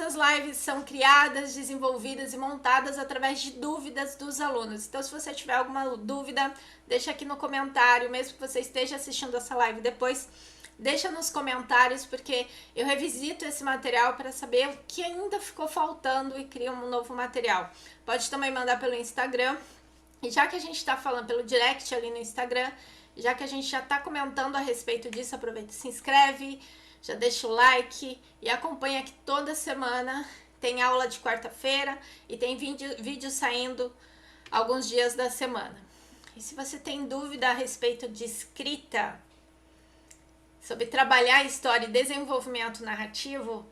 Essas lives são criadas, desenvolvidas e montadas através de dúvidas dos alunos. Então, se você tiver alguma dúvida, deixa aqui no comentário, mesmo que você esteja assistindo essa live depois, deixa nos comentários, porque eu revisito esse material para saber o que ainda ficou faltando e crio um novo material. Pode também mandar pelo Instagram. E já que a gente está falando pelo direct ali no Instagram, já que a gente já está comentando a respeito disso, aproveita e se inscreve, já deixa o like e acompanha que toda semana tem aula de quarta-feira e tem vídeo saindo alguns dias da semana. E se você tem dúvida a respeito de escrita, sobre trabalhar história e desenvolvimento narrativo,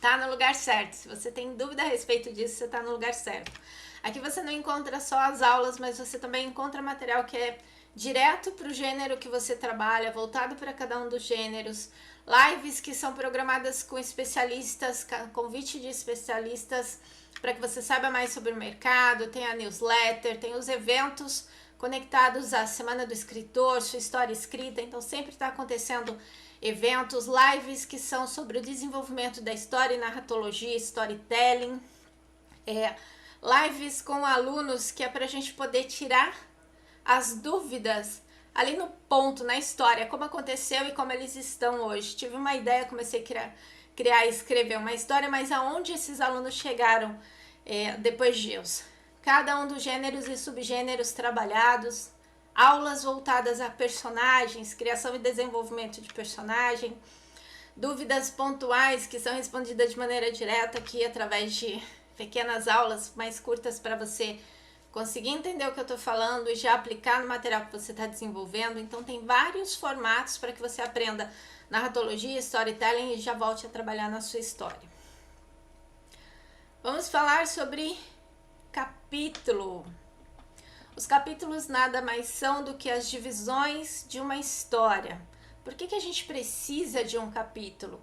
tá no lugar certo. Se você tem dúvida a respeito disso, você tá no lugar certo. Aqui você não encontra só as aulas, mas você também encontra material que é direto para o gênero que você trabalha, voltado para cada um dos gêneros, lives que são programadas com especialistas, convite de especialistas, para que você saiba mais sobre o mercado, tem a newsletter, tem os eventos conectados à Semana do Escritor, sua história escrita, então sempre está acontecendo eventos, lives que são sobre o desenvolvimento da história e narratologia, storytelling, lives com alunos que é para a gente poder tirar as dúvidas ali no ponto, na história, como aconteceu e como eles estão hoje. Tive uma ideia, comecei a criar e escrever uma história, mas aonde esses alunos chegaram depois disso? Cada um dos gêneros e subgêneros trabalhados, aulas voltadas a personagens, criação e desenvolvimento de personagem, dúvidas pontuais que são respondidas de maneira direta aqui através de pequenas aulas mais curtas para você conseguir entender o que eu estou falando e já aplicar no material que você está desenvolvendo. Então tem vários formatos para que você aprenda narratologia, storytelling e já volte a trabalhar na sua história. Vamos falar sobre capítulo. Os capítulos nada mais são do que as divisões de uma história. Por que a gente precisa de um capítulo?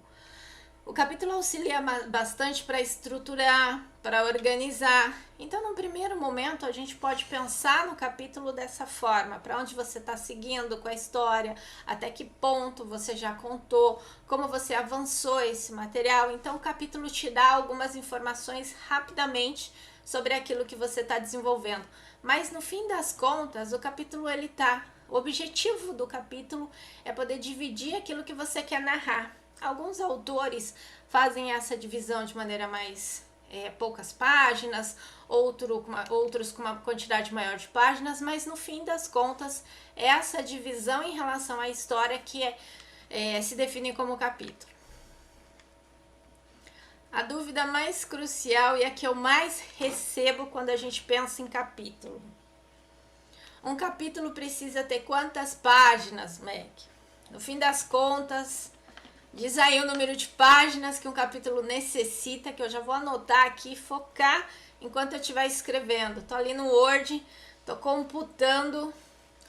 O capítulo auxilia bastante para estruturar, para organizar. Então, num primeiro momento, a gente pode pensar no capítulo dessa forma, para onde você está seguindo com a história, até que ponto você já contou, como você avançou esse material. Então, o capítulo te dá algumas informações rapidamente sobre aquilo que você está desenvolvendo. Mas, no fim das contas, o objetivo do capítulo é poder dividir aquilo que você quer narrar. Alguns autores fazem essa divisão de maneira mais poucas páginas, outros com uma quantidade maior de páginas, mas no fim das contas, essa divisão em relação à história que se define como capítulo. A dúvida mais crucial e a que eu mais recebo quando a gente pensa em capítulo. Um capítulo precisa ter quantas páginas, Meg? No fim das contas, diz aí o número de páginas que um capítulo necessita, que eu já vou anotar aqui, focar enquanto eu estiver escrevendo. Tô ali no Word, tô computando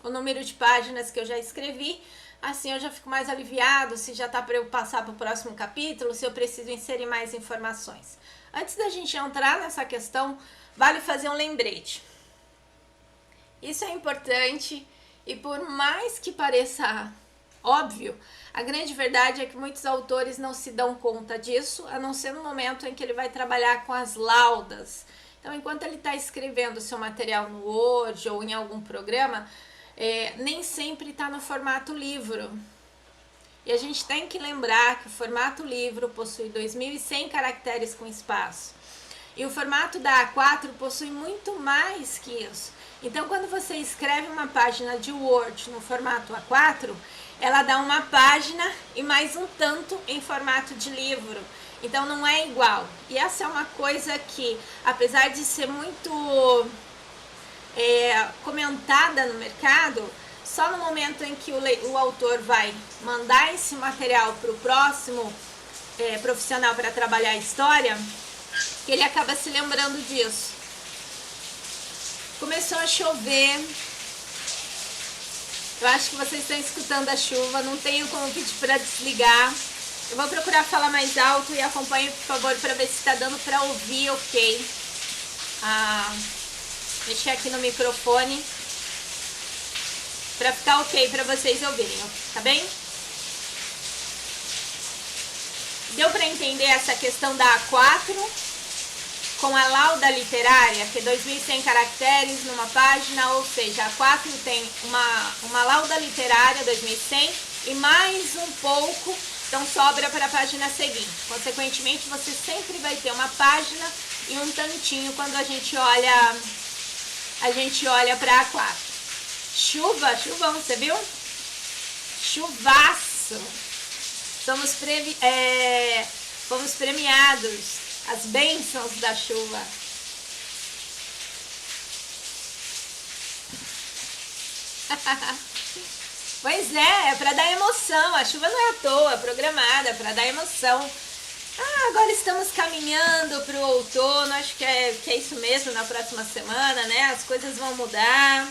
o número de páginas que eu já escrevi, assim eu já fico mais aliviado se já tá para eu passar para o próximo capítulo, se eu preciso inserir mais informações. Antes da gente entrar nessa questão, vale fazer um lembrete. Isso é importante e por mais que pareça óbvio, a grande verdade é que muitos autores não se dão conta disso, a não ser no momento em que ele vai trabalhar com as laudas. Então, enquanto ele está escrevendo o seu material no Word ou em algum programa, nem sempre está no formato livro. E a gente tem que lembrar que o formato livro possui 2.100 caracteres com espaço. E o formato da A4 possui muito mais que isso. Então, quando você escreve uma página de Word no formato A4, ela dá uma página e mais um tanto em formato de livro. Então, não é igual. E essa é uma coisa que, apesar de ser muito comentada no mercado, só no momento em que o autor vai mandar esse material para o próximo profissional para trabalhar a história, que ele acaba se lembrando disso. Começou a chover. Eu acho que vocês estão escutando a chuva, não tenho como pedir para desligar. Eu vou procurar falar mais alto e acompanhe, por favor, para ver se está dando para ouvir, ok? Mexer aqui no microfone para ficar ok para vocês ouvirem, tá bem? Deu para entender essa questão da A4 com a lauda literária, que é 2.100 caracteres numa página, ou seja, a A4 tem uma lauda literária, 2.100, e mais um pouco, então sobra para a página seguinte. Consequentemente, você sempre vai ter uma página e um tantinho quando a gente olha para a A4. Chuvão, você viu? Chuvaço! Fomos premiados. As bênçãos da chuva. Pois é para dar emoção. A chuva não é à toa, é programada para dar emoção. Agora estamos caminhando para o outono. Acho que é isso mesmo na próxima semana, né? As coisas vão mudar.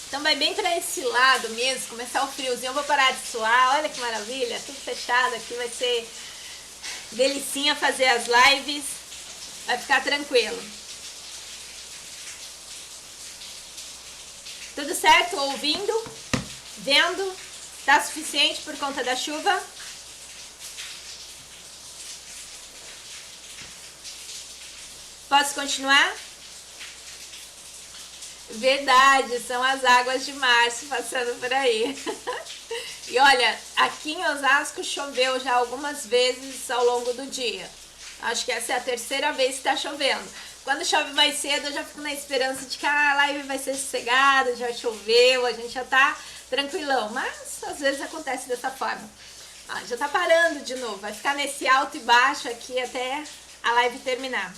Então vai bem para esse lado mesmo, começar o friozinho. Eu vou parar de suar. Olha que maravilha, tudo fechado aqui, vai ser delicinha fazer as lives, vai ficar tranquilo. Tudo certo? Ouvindo? Vendo? Tá suficiente por conta da chuva? Posso continuar? Verdade, são as águas de março passando por aí. E olha, aqui em Osasco choveu já algumas vezes ao longo do dia. Acho que essa é a terceira vez que tá chovendo. Quando chove mais cedo, eu já fico na esperança de que a live vai ser sossegada, já choveu, a gente já tá tranquilão. Mas às vezes acontece dessa forma. Já tá parando de novo, vai ficar nesse alto e baixo aqui até a live terminar.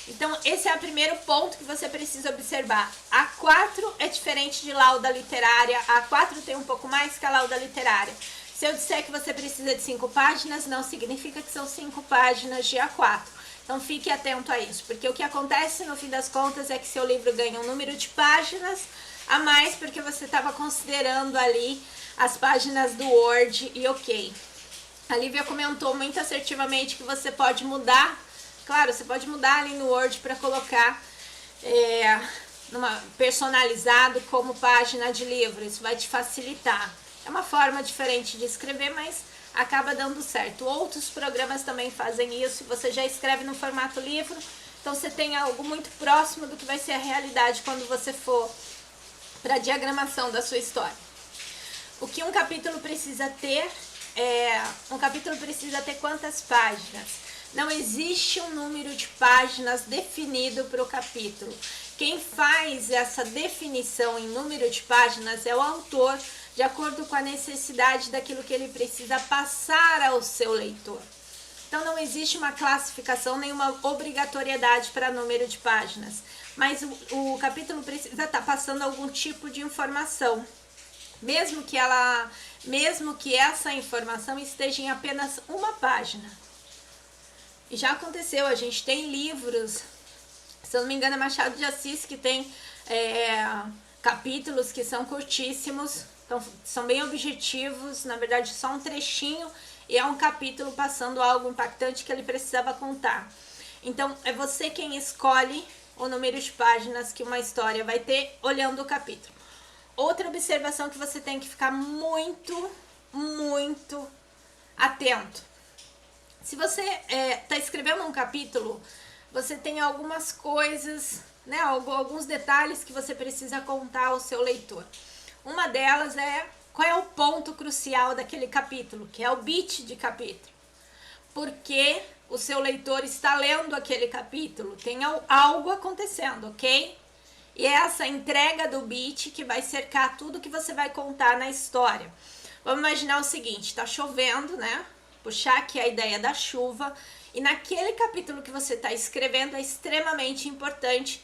Então, esse é o primeiro ponto que você precisa observar. A A4 é diferente de lauda literária. A A4 tem um pouco mais que a lauda literária. Se eu disser que você precisa de 5 páginas, não significa que são 5 páginas de A4. Então, fique atento a isso. Porque o que acontece, no fim das contas, é que seu livro ganha um número de páginas a mais, porque você estava considerando ali as páginas do Word e ok. A Lívia comentou muito assertivamente que você pode mudar. Claro, você pode mudar ali no Word para colocar personalizado como página de livro. Isso vai te facilitar. É uma forma diferente de escrever, mas acaba dando certo. Outros programas também fazem isso. Você já escreve no formato livro, então você tem algo muito próximo do que vai ser a realidade quando você for para a diagramação da sua história. O que um capítulo precisa ter quantas páginas? Não existe um número de páginas definido para o capítulo. Quem faz essa definição em número de páginas é o autor, de acordo com a necessidade daquilo que ele precisa passar ao seu leitor. Então não existe uma classificação, nenhuma obrigatoriedade para número de páginas. Mas o capítulo precisa estar passando algum tipo de informação. Mesmo que essa informação esteja em apenas uma página. E já aconteceu, a gente tem livros, se eu não me engano é Machado de Assis, que tem capítulos que são curtíssimos, então são bem objetivos, na verdade só um trechinho, e é um capítulo passando algo impactante que ele precisava contar. Então é você quem escolhe o número de páginas que uma história vai ter olhando o capítulo. Outra observação que você tem que ficar muito, muito atento. Se você está escrevendo um capítulo, você tem algumas coisas, né, alguns detalhes que você precisa contar ao seu leitor. Uma delas é qual é o ponto crucial daquele capítulo, que é o beat de capítulo. Porque o seu leitor está lendo aquele capítulo, tem algo acontecendo, ok? E é essa entrega do beat que vai cercar tudo que você vai contar na história. Vamos imaginar o seguinte, está chovendo, né? Puxar aqui a ideia da chuva, e naquele capítulo que você está escrevendo é extremamente importante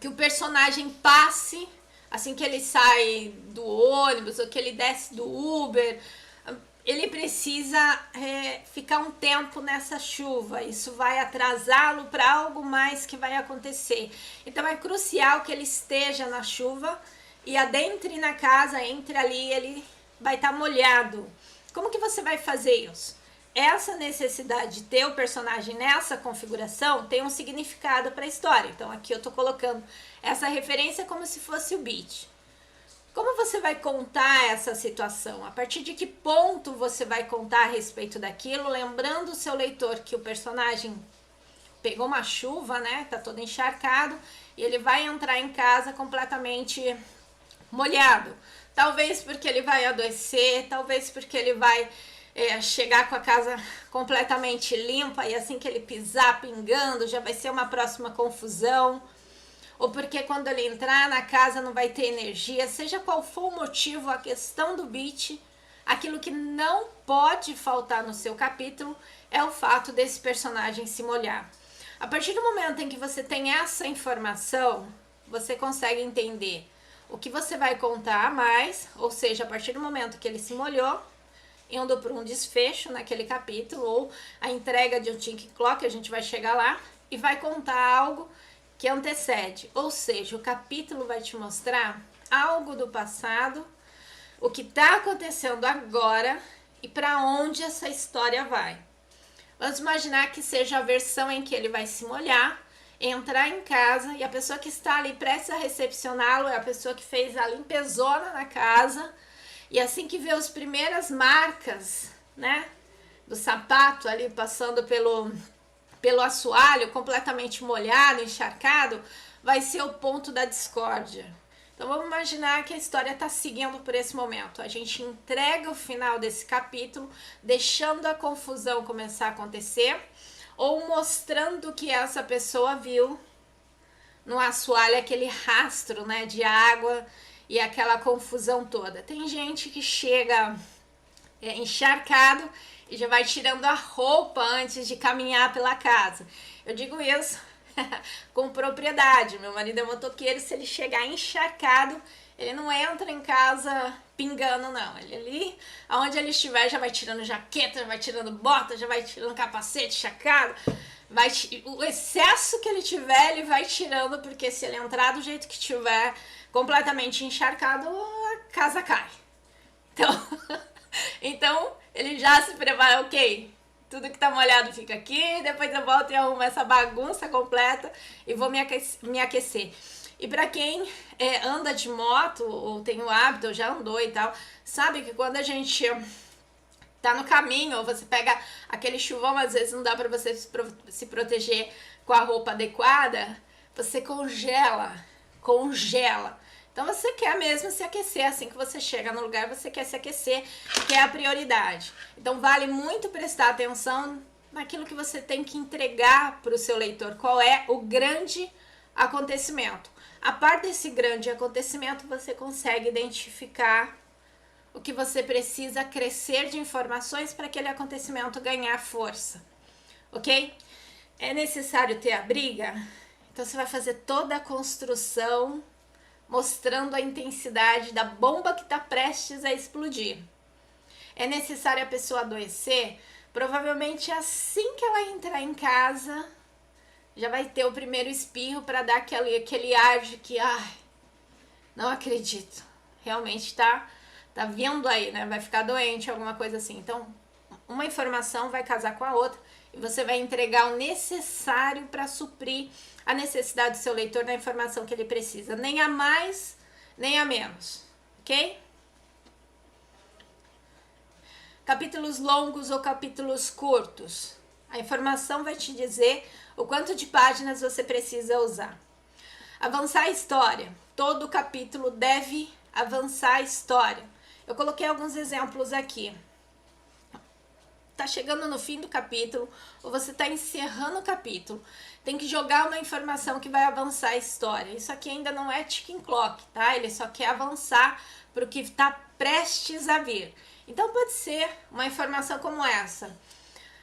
que o personagem passe, assim que ele sai do ônibus ou que ele desce do Uber, ele precisa ficar um tempo nessa chuva, isso vai atrasá-lo para algo mais que vai acontecer. Então é crucial que ele esteja na chuva e adentre na casa, entre ali, ele vai estar molhado. Como que você vai fazer isso? Essa necessidade de ter o personagem nessa configuração tem um significado para a história. Então aqui eu estou colocando essa referência como se fosse o beat. Como você vai contar essa situação? A partir de que ponto você vai contar a respeito daquilo? Lembrando o seu leitor que o personagem pegou uma chuva, né? Tá todo encharcado e ele vai entrar em casa completamente molhado. Talvez porque ele vai adoecer, talvez porque ele vai chegar com a casa completamente limpa e assim que ele pisar pingando já vai ser uma próxima confusão. Ou porque quando ele entrar na casa não vai ter energia, seja qual for o motivo, a questão do beat, aquilo que não pode faltar no seu capítulo é o fato desse personagem se molhar. A partir do momento em que você tem essa informação, você consegue entender o que você vai contar a mais, ou seja, a partir do momento que ele se molhou, indo para um desfecho naquele capítulo, ou a entrega de um tick clock, a gente vai chegar lá, e vai contar algo que antecede, ou seja, o capítulo vai te mostrar algo do passado, o que está acontecendo agora e para onde essa história vai. Vamos imaginar que seja a versão em que ele vai se molhar, entrar em casa e a pessoa que está ali prestes a recepcioná-lo é a pessoa que fez a limpezona na casa e assim que vê as primeiras marcas, né, do sapato ali passando pelo assoalho, completamente molhado, encharcado, vai ser o ponto da discórdia. Então vamos imaginar que a história está seguindo por esse momento. A gente entrega o final desse capítulo, deixando a confusão começar a acontecer, ou mostrando que essa pessoa viu no assoalho aquele rastro, né, de água e aquela confusão toda. Tem gente que chega encharcado e já vai tirando a roupa antes de caminhar pela casa. Eu digo isso com propriedade. Meu marido é motoqueiro, se ele chegar encharcado, ele não entra em casa pingando, não. Ele ali, aonde ele estiver, já vai tirando jaqueta, já vai tirando bota, já vai tirando capacete encharcado. O excesso que ele tiver, ele vai tirando, porque se ele entrar do jeito que tiver, completamente encharcado, a casa cai. Então ele já se prepara, ok, tudo que tá molhado fica aqui, depois eu volto e arrumo essa bagunça completa e vou me aquecer. E para quem anda de moto ou tem o hábito, ou já andou e tal, sabe que quando a gente tá no caminho, ou você pega aquele chuvão, às vezes não dá para você se proteger com a roupa adequada, você congela. Então você quer mesmo se aquecer, assim que você chega no lugar, você quer se aquecer, que é a prioridade. Então vale muito prestar atenção naquilo que você tem que entregar para o seu leitor, qual é o grande acontecimento. A parte desse grande acontecimento, você consegue identificar o que você precisa crescer de informações para aquele acontecimento ganhar força, ok? É necessário ter a briga? Então você vai fazer toda a construção mostrando a intensidade da bomba que está prestes a explodir. É necessário a pessoa adoecer? Provavelmente assim que ela entrar em casa, já vai ter o primeiro espirro para dar aquele ar de que, não acredito, realmente tá vindo aí, né? Vai ficar doente, alguma coisa assim. Então, uma informação vai casar com a outra e você vai entregar o necessário para suprir a necessidade do seu leitor da informação que ele precisa, nem a mais, nem a menos, ok? Capítulos longos ou capítulos curtos. A informação vai te dizer o quanto de páginas você precisa usar. Avançar a história. Todo capítulo deve avançar a história. Eu coloquei alguns exemplos aqui. Tá chegando no fim do capítulo, ou você tá encerrando o capítulo, tem que jogar uma informação que vai avançar a história. Isso aqui ainda não é ticking clock, tá? Ele só quer avançar para o que está prestes a vir. Então pode ser uma informação como essa.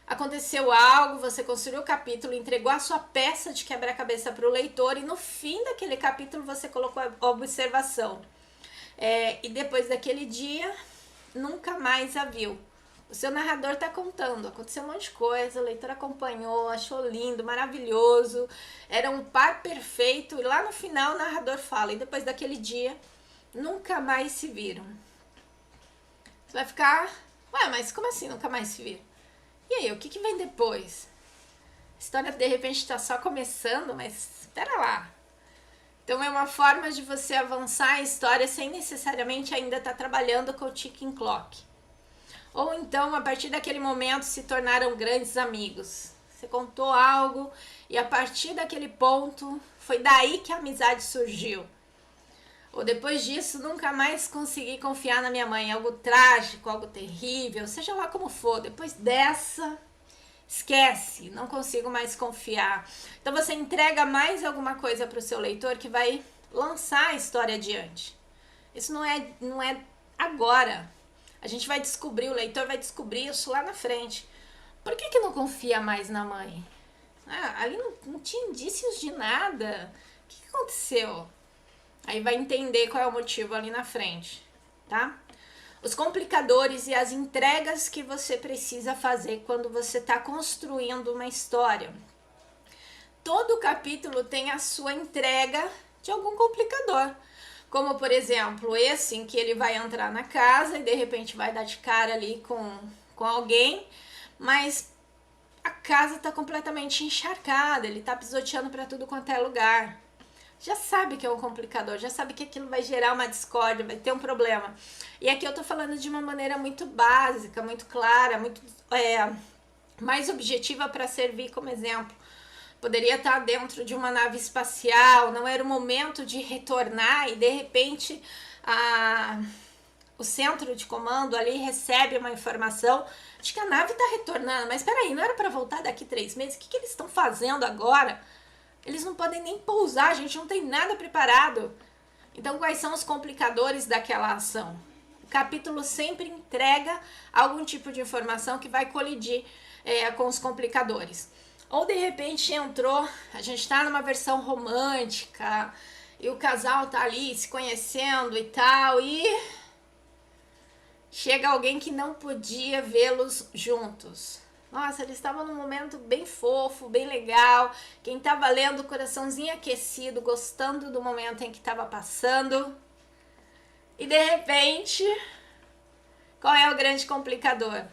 Aconteceu algo, você construiu o capítulo, entregou a sua peça de quebra-cabeça para o leitor e no fim daquele capítulo você colocou a observação. E depois daquele dia, nunca mais a viu. O seu narrador está contando, aconteceu um monte de coisa, o leitor acompanhou, achou lindo, maravilhoso, era um par perfeito, e lá no final o narrador fala, e depois daquele dia, nunca mais se viram. Você vai ficar, mas como assim nunca mais se viram? E aí, o que vem depois? A história de repente está só começando, mas espera lá. Então é uma forma de você avançar a história sem necessariamente ainda estar trabalhando com o ticking clock. Ou então, a partir daquele momento, se tornaram grandes amigos. Você contou algo e a partir daquele ponto, foi daí que a amizade surgiu. Ou depois disso, nunca mais consegui confiar na minha mãe. Algo trágico, algo terrível, seja lá como for. Depois dessa, esquece, não consigo mais confiar. Então você entrega mais alguma coisa para o seu leitor que vai lançar a história adiante. Isso não é agora. A gente vai descobrir, o leitor vai descobrir isso lá na frente. Por que não confia mais na mãe? Ali não tinha indícios de nada. O que aconteceu? Aí vai entender qual é o motivo ali na frente, tá? Os complicadores e as entregas que você precisa fazer quando você está construindo uma história. Todo capítulo tem a sua entrega de algum complicador. Como, por exemplo, esse em que ele vai entrar na casa e de repente vai dar de cara ali com alguém, mas a casa está completamente encharcada, ele está pisoteando para tudo quanto é lugar. Já sabe que é um complicador, já sabe que aquilo vai gerar uma discórdia, vai ter um problema. E aqui eu tô falando de uma maneira muito básica, muito clara, muito mais objetiva para servir como exemplo. Poderia estar dentro de uma nave espacial, não era o momento de retornar e de repente o centro de comando ali recebe uma informação de que a nave está retornando. Mas espera aí, não era para voltar daqui 3 meses? O que eles estão fazendo agora? Eles não podem nem pousar, a gente não tem nada preparado. Então, quais são os complicadores daquela ação? O capítulo sempre entrega algum tipo de informação que vai colidir com os complicadores. Ou, de repente, entrou, a gente está numa versão romântica, e o casal tá ali se conhecendo e tal, e chega alguém que não podia vê-los juntos. Nossa, eles estavam num momento bem fofo, bem legal. Quem estava lendo, coraçãozinho aquecido, gostando do momento em que estava passando. E de repente, qual é o grande complicador?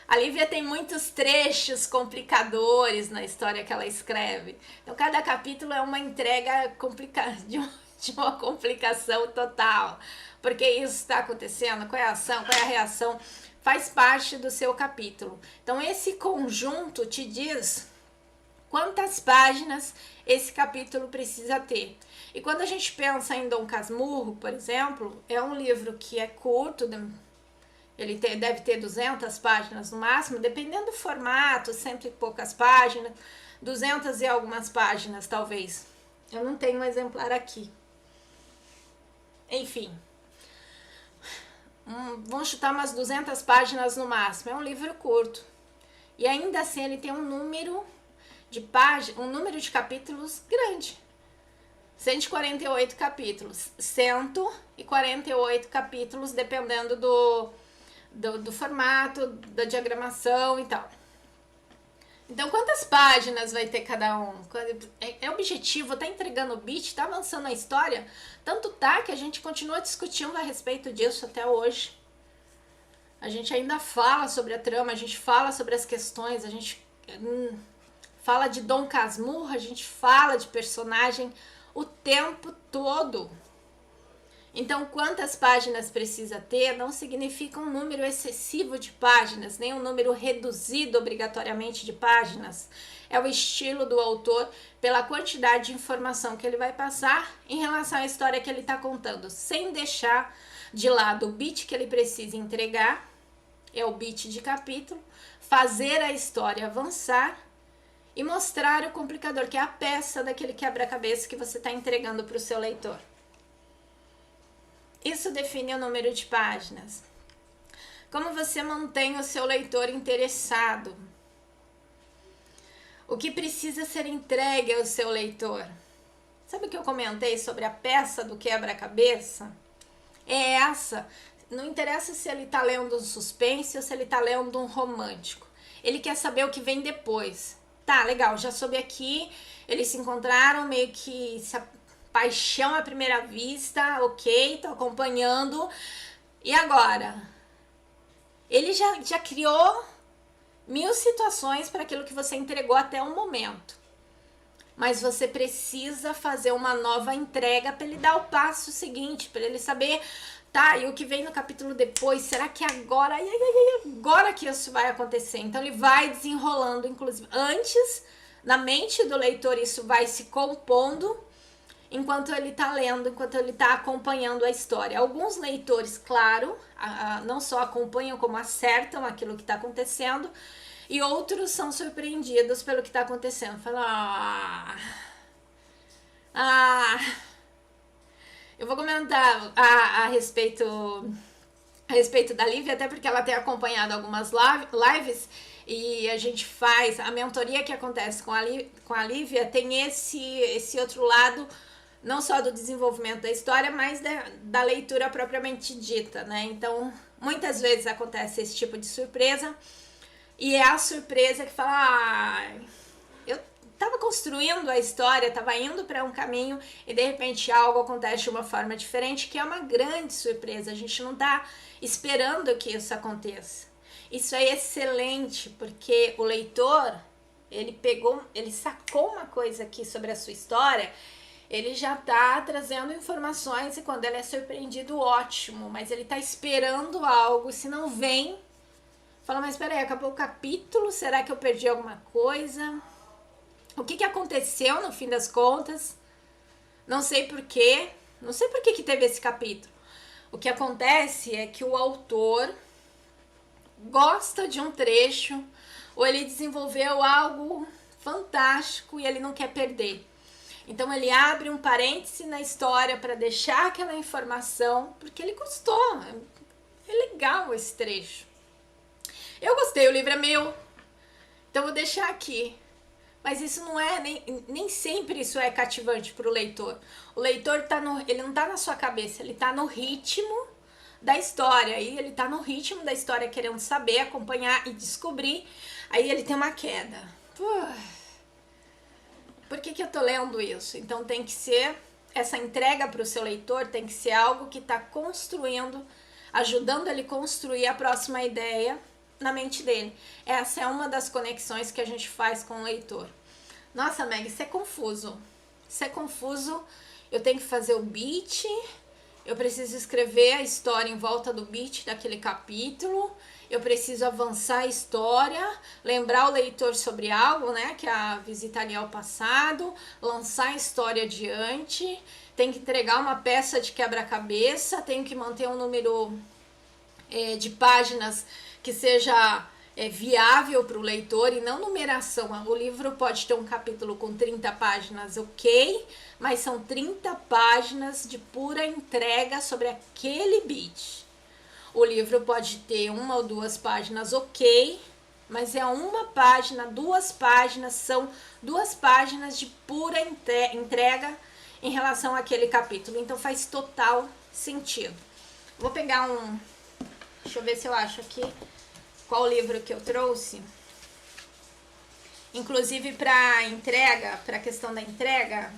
A Lívia tem muitos trechos complicadores na história que ela escreve. Então, cada capítulo é uma entrega de uma complicação total. Porque isso está acontecendo? Qual é a ação? Qual é a reação? Faz parte do seu capítulo. Então, esse conjunto te diz quantas páginas esse capítulo precisa ter. E quando a gente pensa em Dom Casmurro, por exemplo, é um livro que é curto, ele deve ter 200 páginas no máximo, dependendo do formato, cento e poucas páginas, 200 e algumas páginas, talvez. Eu não tenho um exemplar aqui. Enfim. Vamos chutar umas 200 páginas no máximo. É um livro curto. E ainda assim ele tem um número de páginas, um número de capítulos grande. 148 capítulos. 148 capítulos, dependendo do formato, da diagramação e tal. Então, quantas páginas vai ter cada um? É objetivo, tá entregando o beat, tá avançando a história? Tanto tá que a gente continua discutindo a respeito disso até hoje. A gente ainda fala sobre a trama, a gente fala sobre as questões, a gente fala de Dom Casmurro, a gente fala de personagem o tempo todo. Então, quantas páginas precisa ter não significa um número excessivo de páginas, nem um número reduzido obrigatoriamente de páginas. É o estilo do autor pela quantidade de informação que ele vai passar em relação à história que ele está contando, sem deixar de lado o beat que ele precisa entregar, é o beat de capítulo, fazer a história avançar e mostrar o complicador, que é a peça daquele quebra-cabeça que você está entregando para o seu leitor. Isso define o número de páginas. Como você mantém o seu leitor interessado? O que precisa ser entregue ao seu leitor? Sabe o que eu comentei sobre a peça do quebra-cabeça? É essa. Não interessa se ele está lendo um suspense ou se ele está lendo um romântico. Ele quer saber o que vem depois. Tá, legal, já soube aqui, eles se encontraram, meio que paixão à primeira vista, ok, tô acompanhando. E agora? Ele já criou 1000 situações para aquilo que você entregou até o momento. mas você precisa fazer uma nova entrega para ele dar o passo seguinte, para ele saber, tá, e o que vem no capítulo depois, será que agora, agora que isso vai acontecer? Então ele vai desenrolando, inclusive, antes, na mente do leitor, isso vai se compondo, enquanto ele tá lendo, enquanto ele tá acompanhando a história. Alguns leitores, claro, não só acompanham, como acertam aquilo que tá acontecendo, e outros são surpreendidos pelo que tá acontecendo. Falam, eu vou comentar a respeito da Lívia, até porque ela tem acompanhado algumas lives, e a gente faz, a mentoria que acontece com a Lívia tem esse outro lado, não só do desenvolvimento da história, mas da leitura propriamente dita, né? Então, muitas vezes acontece esse tipo de surpresa, e é a surpresa que fala, eu tava construindo a história, tava indo para um caminho e de repente algo acontece de uma forma diferente, que é uma grande surpresa. A gente não tá esperando que isso aconteça. Isso é excelente, porque o leitor, ele sacou uma coisa aqui sobre a sua história, ele já tá trazendo informações e quando ele é surpreendido, ótimo, mas ele tá esperando algo, se não vem, fala, mas peraí, acabou o capítulo, será que eu perdi alguma coisa? O que aconteceu no fim das contas? Não sei porquê, não sei por que teve esse capítulo. O que acontece é que o autor gosta de um trecho, ou ele desenvolveu algo fantástico e ele não quer perder. Então ele abre um parêntese na história para deixar aquela informação, porque ele gostou. É legal esse trecho. Eu gostei, o livro é meu, então vou deixar aqui. Mas isso não é, nem sempre isso é cativante para o leitor. O leitor ele não tá na sua cabeça, ele tá no ritmo da história. Aí ele tá no ritmo da história, querendo saber, acompanhar e descobrir. Aí ele tem uma queda. Por que eu tô lendo isso? Então tem que ser, essa entrega para o seu leitor tem que ser algo que tá construindo, ajudando ele a construir a próxima ideia na mente dele. Essa é uma das conexões que a gente faz com o leitor. Nossa, Meg, isso é confuso. Isso é confuso. Eu tenho que fazer o beat, eu preciso escrever a história em volta do beat daquele capítulo, eu preciso avançar a história, lembrar o leitor sobre algo, né, que é a visita ali ao passado, lançar a história adiante, tem que entregar uma peça de quebra-cabeça, tenho que manter um número de páginas que seja viável para o leitor e não numeração. O livro pode ter um capítulo com 30 páginas, ok, mas são 30 páginas de pura entrega sobre aquele beat. O livro pode ter 1 ou 2 páginas, ok, mas é 1 página, 2 páginas, são 2 páginas de pura entrega em relação àquele capítulo. Então faz total sentido. Vou pegar deixa eu ver se eu acho aqui qual livro que eu trouxe. Inclusive para entrega, para a questão da entrega,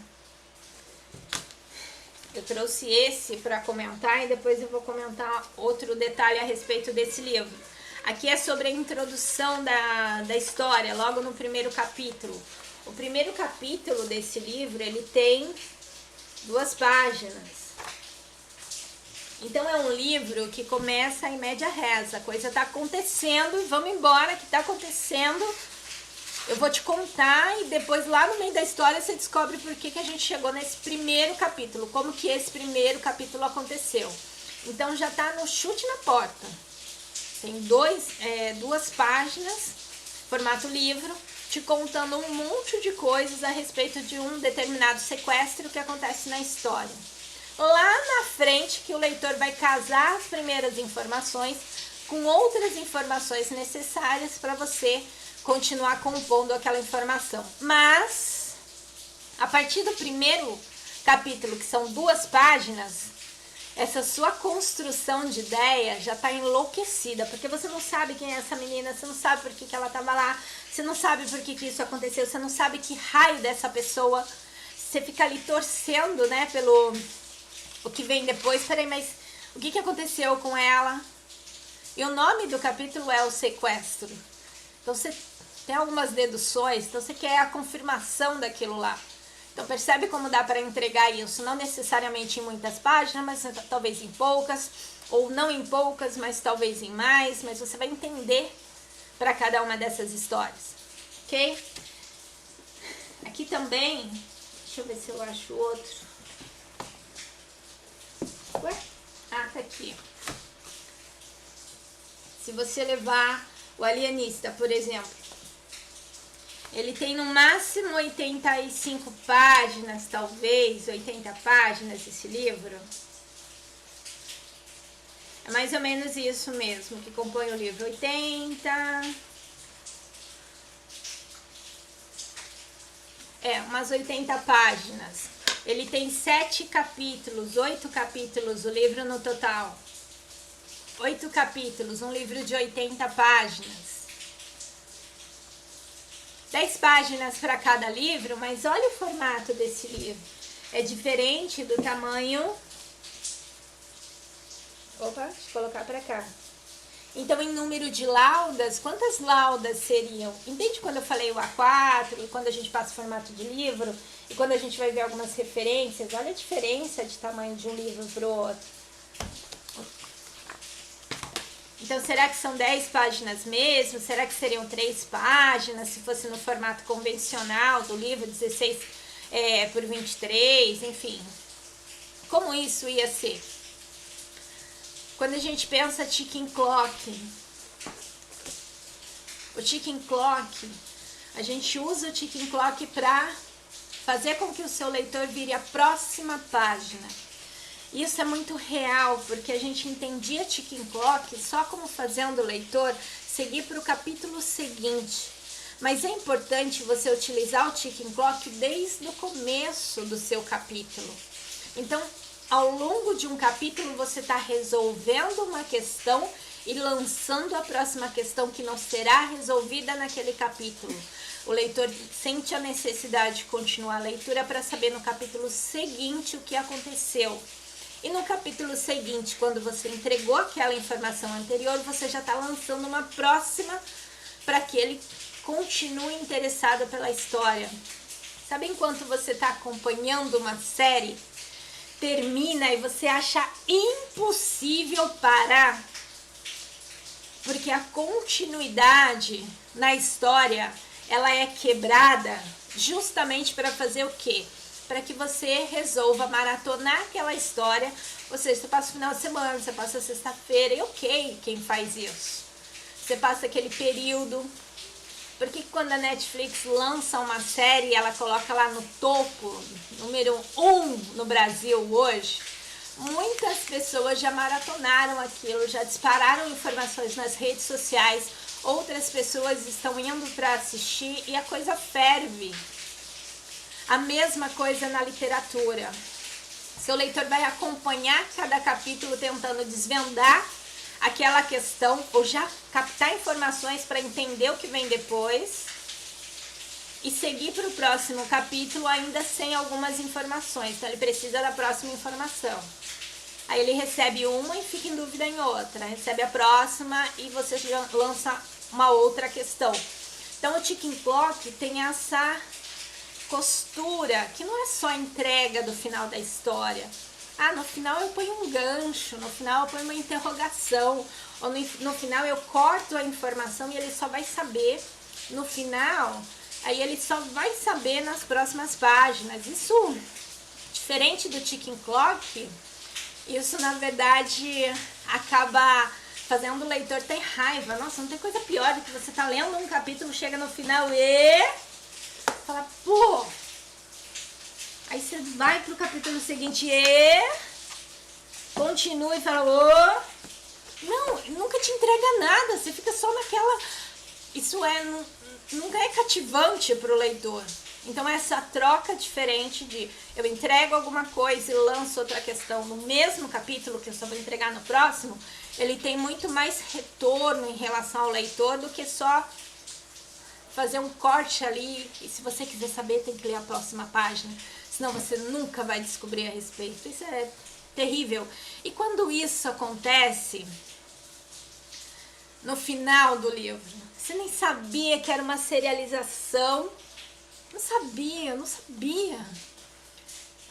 eu trouxe esse para comentar e depois eu vou comentar outro detalhe a respeito desse livro. Aqui é sobre a introdução da história, logo no primeiro capítulo. O primeiro capítulo desse livro, ele tem 2 páginas. Então é um livro que começa em média res, a coisa tá acontecendo e vamos embora que tá acontecendo. Eu vou te contar e depois lá no meio da história você descobre por que a gente chegou nesse primeiro capítulo, como que esse primeiro capítulo aconteceu. Então já tá no chute na porta. Tem 2 páginas, formato livro, te contando um monte de coisas a respeito de um determinado sequestro que acontece na história. Lá na frente que o leitor vai casar as primeiras informações com outras informações necessárias para você continuar compondo aquela informação. Mas, a partir do primeiro capítulo, que são 2 páginas, essa sua construção de ideia já está enlouquecida, porque você não sabe quem é essa menina, você não sabe por que ela estava lá, você não sabe por que isso aconteceu, você não sabe que raio dessa pessoa, você fica ali torcendo, né, pelo o que vem depois. Peraí, mas o que aconteceu com ela? E o nome do capítulo é O Sequestro. Então você tem algumas deduções, então você quer a confirmação daquilo lá. Então percebe como dá para entregar isso, não necessariamente em muitas páginas, mas talvez em poucas, ou não em poucas, mas talvez em mais, mas você vai entender para cada uma dessas histórias, ok? Aqui também, deixa eu ver se eu acho outro. Ué? Ah, tá aqui. Se você levar o Alienista, por exemplo, ele tem no máximo 85 páginas, talvez, 80 páginas esse livro. É mais ou menos isso mesmo que compõe o livro, 80... umas 80 páginas. Ele tem 7 capítulos, 8 capítulos, o livro no total. 8 capítulos, um livro de 80 páginas. 10 páginas para cada livro, mas olha o formato desse livro. É diferente do tamanho... Opa, deixa eu colocar para cá. Então, em número de laudas, quantas laudas seriam? Entende quando eu falei o A4, quando a gente passa o formato de livro, e quando a gente vai ver algumas referências? Olha a diferença de tamanho de um livro para o outro. Então, será que são 10 páginas mesmo? Será que seriam 3 páginas, se fosse no formato convencional do livro, 16 por 23, enfim. Como isso ia ser? Quando a gente pensa ticking clock, o ticking clock, a gente usa o ticking clock para fazer com que o seu leitor vire a próxima página. Isso é muito real, porque a gente entendia ticking clock só como fazendo o leitor seguir para o capítulo seguinte. Mas é importante você utilizar o ticking clock desde o começo do seu capítulo. Então, ao longo de um capítulo, você está resolvendo uma questão e lançando a próxima questão que não será resolvida naquele capítulo. O leitor sente a necessidade de continuar a leitura para saber no capítulo seguinte o que aconteceu. E no capítulo seguinte, quando você entregou aquela informação anterior, você já está lançando uma próxima para que ele continue interessado pela história. Sabe enquanto você está acompanhando uma série, termina e você acha impossível parar? Porque a continuidade na história, ela é quebrada justamente para fazer o quê? Para que você resolva maratonar aquela história, ou seja, você passa o final de semana, você passa a sexta-feira, e ok, quem faz isso? Você passa aquele período, porque quando a Netflix lança uma série, ela coloca lá no topo, número 1 no Brasil hoje, muitas pessoas já maratonaram aquilo, já dispararam informações nas redes sociais, outras pessoas estão indo para assistir e a coisa ferve. A mesma coisa na literatura. Seu leitor vai acompanhar cada capítulo tentando desvendar aquela questão ou já captar informações para entender o que vem depois e seguir para o próximo capítulo ainda sem algumas informações. Então ele precisa da próxima informação. Aí ele recebe uma e fica em dúvida em outra. Recebe a próxima e você já lança uma outra questão. Então o ticking clock tem essa costura, que não é só a entrega do final da história. Ah, no final eu ponho um gancho, no final eu ponho uma interrogação, ou no final eu corto a informação e ele só vai saber no final, aí ele só vai saber nas próximas páginas. Isso, diferente do ticking clock, isso na verdade acaba fazendo o leitor ter raiva. Nossa, não tem coisa pior do que você tá lendo um capítulo, chega no final e... fala, pô, aí você vai pro capítulo seguinte e continua e fala, ô, não, nunca te entrega nada, você fica só naquela, isso nunca é cativante pro leitor. Então essa troca diferente de eu entrego alguma coisa e lanço outra questão no mesmo capítulo que eu só vou entregar no próximo, ele tem muito mais retorno em relação ao leitor do que só fazer um corte ali, e se você quiser saber tem que ler a próxima página, senão você nunca vai descobrir a respeito. Isso é terrível. E quando isso acontece, no final do livro. Você nem sabia que era uma serialização. Não sabia, eu não sabia.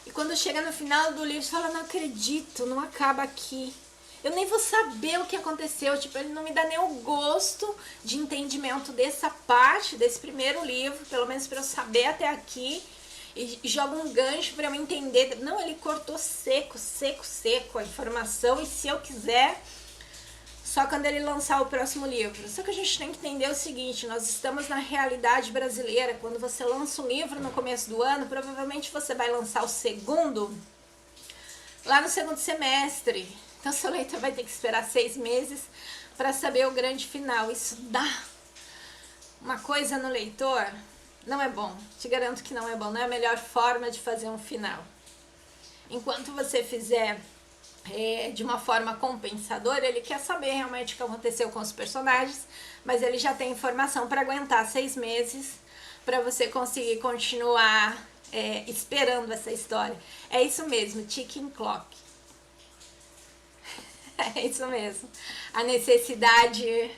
E quando chega no final do livro, você fala, não acredito, não acaba aqui. Eu nem vou saber o que aconteceu, tipo, ele não me dá nem o gosto de entendimento dessa parte, desse primeiro livro, pelo menos para eu saber até aqui, e joga um gancho para eu entender. Não, ele cortou seco a informação, e se eu quiser, só quando ele lançar o próximo livro. Só que a gente tem que entender o seguinte, nós estamos na realidade brasileira. Quando você lança um livro no começo do ano, provavelmente você vai lançar o segundo lá no segundo semestre. Então seu leitor vai ter que esperar 6 meses para saber o grande final. Isso dá uma coisa no leitor, não é bom. Te garanto que não é bom, não é a melhor forma de fazer um final. Enquanto você fizer de uma forma compensadora, ele quer saber realmente o que aconteceu com os personagens, mas ele já tem informação para aguentar 6 meses para você conseguir continuar esperando essa história. É isso mesmo, ticking clock. É isso mesmo. A necessidade,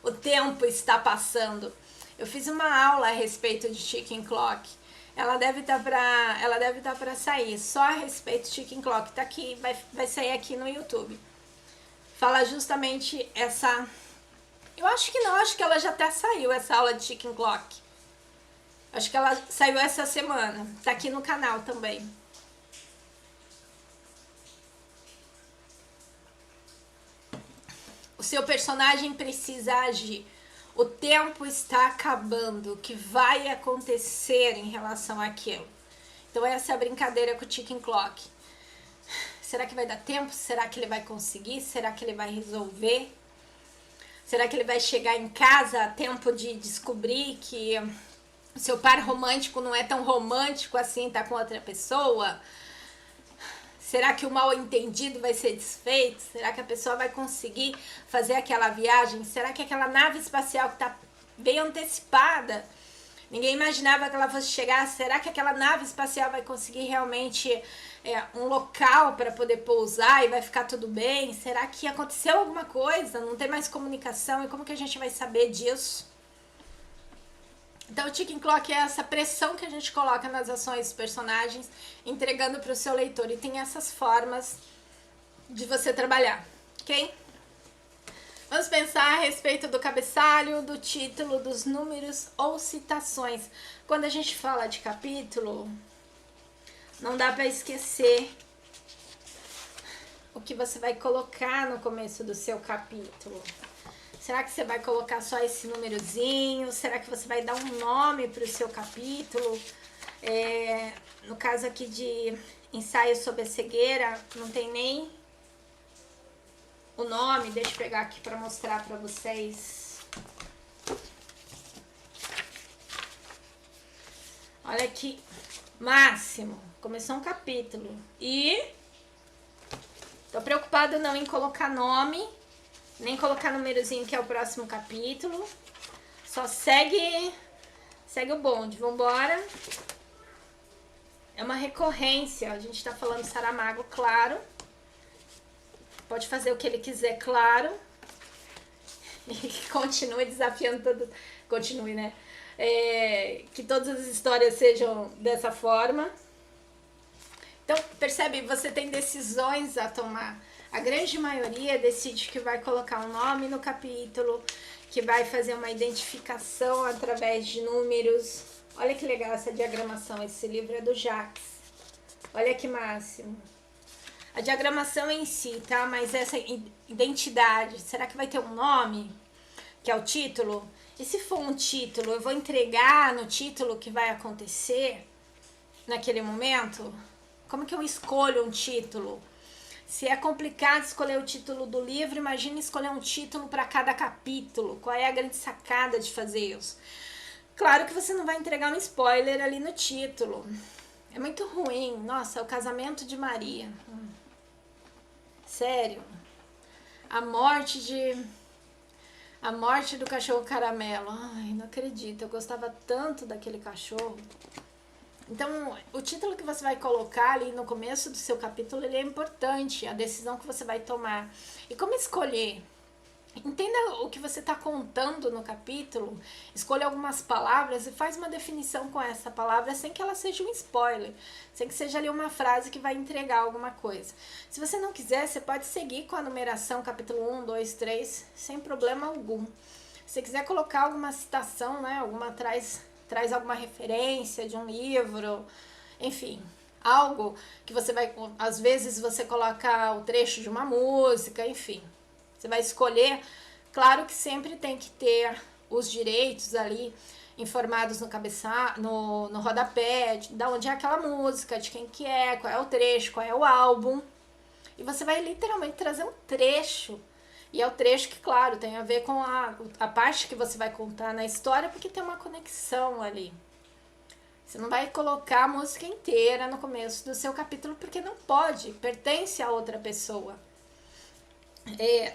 o tempo está passando. Eu fiz uma aula a respeito de ticking clock. Ela deve estar para sair, só a respeito de ticking clock. Tá aqui, vai sair aqui no YouTube. Fala justamente essa. Eu acho que não, acho que ela já até saiu, essa aula de ticking clock. Acho que ela saiu essa semana. Tá aqui no canal também. O seu personagem precisa agir. O tempo está acabando. O que vai acontecer em relação àquilo? Então essa é a brincadeira com o ticking clock. Será que vai dar tempo? Será que ele vai conseguir? Será que ele vai resolver? Será que ele vai chegar em casa a tempo de descobrir que o seu par romântico não é tão romântico assim, tá com outra pessoa? Será que o mal entendido vai ser desfeito? Será que a pessoa vai conseguir fazer aquela viagem? Será que aquela nave espacial que está bem antecipada, ninguém imaginava que ela fosse chegar, será que aquela nave espacial vai conseguir realmente um local para poder pousar e vai ficar tudo bem? Será que aconteceu alguma coisa? Não tem mais comunicação? E como que a gente vai saber disso? Então o ticking clock é essa pressão que a gente coloca nas ações dos personagens, entregando para o seu leitor. E tem essas formas de você trabalhar, ok? Vamos pensar a respeito do cabeçalho, do título, dos números ou citações. Quando a gente fala de capítulo, não dá para esquecer o que você vai colocar no começo do seu capítulo. Será que você vai colocar só esse númerozinho? Será que você vai dar um nome para o seu capítulo? No caso aqui de ensaio sobre a cegueira, não tem nem o nome. Deixa eu pegar aqui para mostrar para vocês. Olha aqui, máximo. Começou um capítulo. E tô preocupada não em colocar nome, nem colocar númerozinho que é o próximo capítulo. Só segue o bonde. Vambora. É uma recorrência. A gente tá falando Saramago, claro. Pode fazer o que ele quiser, claro. E continue desafiando todo. Continue, né? Que todas as histórias sejam dessa forma. Então, percebe? Você tem decisões a tomar. A grande maioria decide que vai colocar um nome no capítulo, que vai fazer uma identificação através de números. Olha que legal essa diagramação. Esse livro é do Jacques. Olha que máximo. A diagramação em si, tá? Mas essa identidade, será que vai ter um nome? Que é o título? E se for um título, eu vou entregar no título o que vai acontecer naquele momento? Como que eu escolho um título? Se é complicado escolher o título do livro, imagine escolher um título para cada capítulo. Qual é a grande sacada de fazer isso? Claro que você não vai entregar um spoiler ali no título. É muito ruim. Nossa, o casamento de Maria. Sério. A morte do cachorro caramelo. Ai, não acredito. Eu gostava tanto daquele cachorro. Então, o título que você vai colocar ali no começo do seu capítulo, ele é importante, a decisão que você vai tomar. E como escolher? Entenda o que você está contando no capítulo, escolha algumas palavras e faz uma definição com essa palavra sem que ela seja um spoiler, sem que seja ali uma frase que vai entregar alguma coisa. Se você não quiser, você pode seguir com a numeração capítulo 1, 2, 3, sem problema algum. Se você quiser colocar alguma citação, né, alguma traz alguma referência de um livro, enfim, algo que você vai, às vezes você coloca o trecho de uma música, enfim. Você vai escolher, claro que sempre tem que ter os direitos ali informados no rodapé, de onde é aquela música, de quem que é, qual é o trecho, qual é o álbum. E você vai literalmente trazer um trecho. E é o trecho que, claro, tem a ver com a parte que você vai contar na história, porque tem uma conexão ali. Você não vai colocar a música inteira no começo do seu capítulo, porque não pode, pertence a outra pessoa.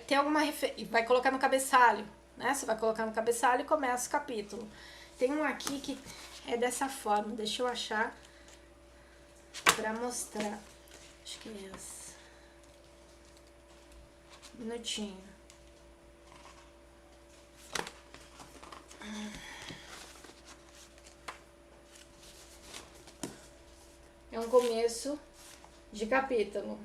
Tem alguma vai colocar no cabeçalho, né? Você vai colocar no cabeçalho e começa o capítulo. Tem um aqui que é dessa forma, deixa eu achar pra mostrar. Acho que é esse. Um minutinho. É um começo de capítulo.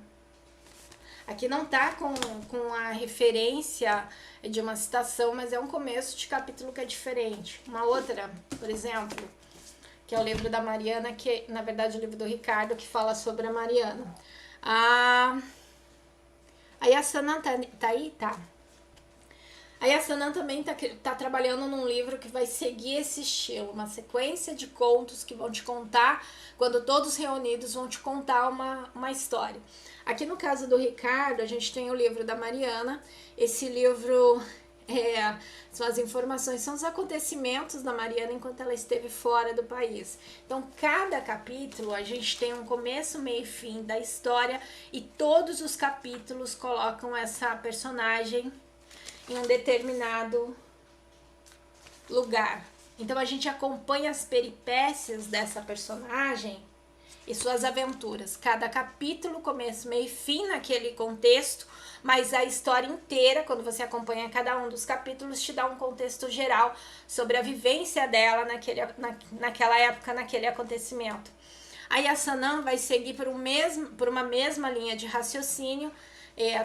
Aqui não tá com a referência de uma citação, mas é um começo de capítulo que é diferente. Uma outra, por exemplo, que é o livro da Mariana, que na verdade é o livro do Ricardo, que fala sobre a Mariana. A Yasanã tá aí? Tá. A Yasanã também tá trabalhando num livro que vai seguir esse estilo, uma sequência de contos que vão te contar, quando todos reunidos vão te contar uma história. Aqui no caso do Ricardo, a gente tem o livro da Mariana. Esse livro são as informações, são os acontecimentos da Mariana enquanto ela esteve fora do país. Então, cada capítulo a gente tem um começo, meio e fim da história, e todos os capítulos colocam essa personagem em um determinado lugar. Então a gente acompanha as peripécias dessa personagem e suas aventuras. Cada capítulo, começo, meio e fim naquele contexto, mas a história inteira, quando você acompanha cada um dos capítulos, te dá um contexto geral sobre a vivência dela naquela época, naquele acontecimento. A Yasanã vai seguir por uma mesma linha de raciocínio,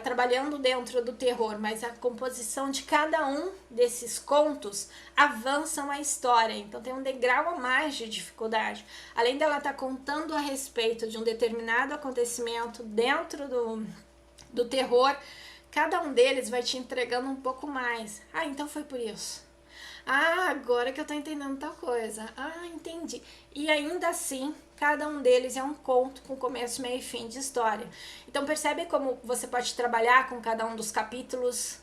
trabalhando dentro do terror, mas a composição de cada um desses contos avançam a história, então tem um degrau a mais de dificuldade. Além dela estar contando a respeito de um determinado acontecimento dentro do terror, cada um deles vai te entregando um pouco mais. Ah, então foi por isso. Ah, agora que eu tô entendendo tal coisa. Ah, entendi. E ainda assim, cada um deles é um conto com começo, meio e fim de história. Então percebe como você pode trabalhar com cada um dos capítulos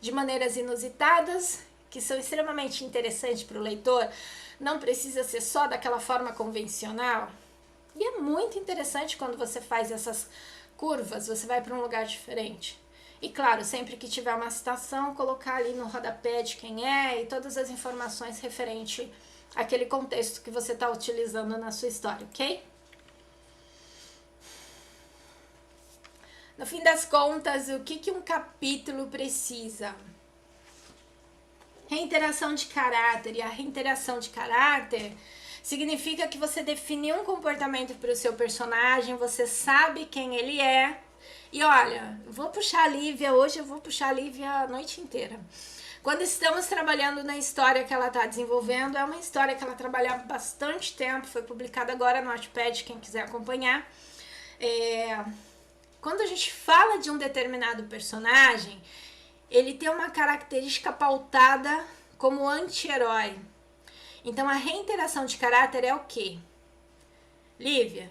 de maneiras inusitadas, que são extremamente interessantes para o leitor. Não precisa ser só daquela forma convencional. E é muito interessante quando você faz essas curvas, você vai para um lugar diferente. E claro, sempre que tiver uma citação, colocar ali no rodapé de quem é e todas as informações referente àquele contexto que você está utilizando na sua história, ok? No fim das contas, o que um capítulo precisa? Reiteração de caráter. E a reiteração de caráter significa que você definiu um comportamento para o seu personagem, você sabe quem ele é. E olha, vou puxar a Lívia hoje, eu vou puxar a Lívia a noite inteira. Quando estamos trabalhando na história que ela está desenvolvendo, é uma história que ela trabalha há bastante tempo, foi publicada agora no Wattpad, quem quiser acompanhar. Quando a gente fala de um determinado personagem, ele tem uma característica pautada como anti-herói. Então a reiteração de caráter é o quê? Lívia,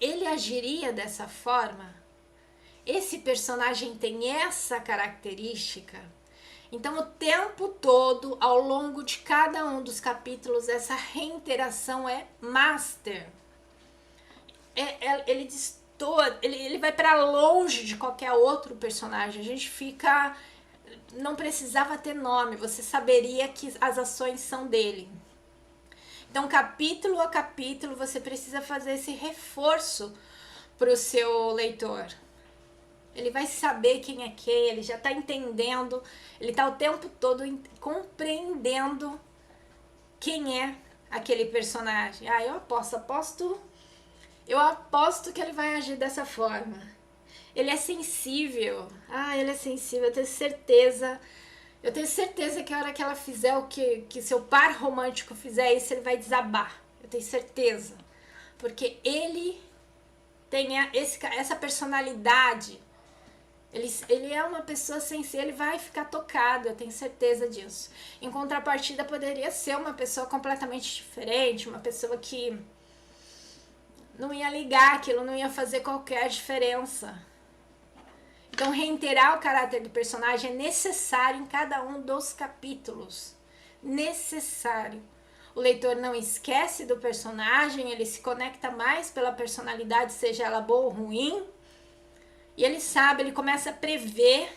ele agiria dessa forma? Esse personagem tem essa característica? Então o tempo todo, ao longo de cada um dos capítulos, essa reiteração é master. Ele destoa, ele vai para longe de qualquer outro personagem. A gente fica... Não precisava ter nome, você saberia que as ações são dele. Então, capítulo a capítulo, você precisa fazer esse reforço para o seu leitor. Ele vai saber quem é quem, ele já tá entendendo, ele tá o tempo todo compreendendo quem é aquele personagem. Ah, eu aposto que ele vai agir dessa forma. Ele é sensível. Ah, ele é sensível, eu tenho certeza. Eu tenho certeza que a hora que ela fizer o que seu par romântico fizer isso, ele vai desabar. Eu tenho certeza. Porque ele tem essa personalidade. Ele é uma pessoa sensível, ele vai ficar tocado, eu tenho certeza disso. Em contrapartida, poderia ser uma pessoa completamente diferente, uma pessoa que não ia ligar aquilo, não ia fazer qualquer diferença. Então, reiterar o caráter do personagem é necessário em cada um dos capítulos. Necessário. O leitor não esquece do personagem, ele se conecta mais pela personalidade, seja ela boa ou ruim. E ele sabe, ele começa a prever,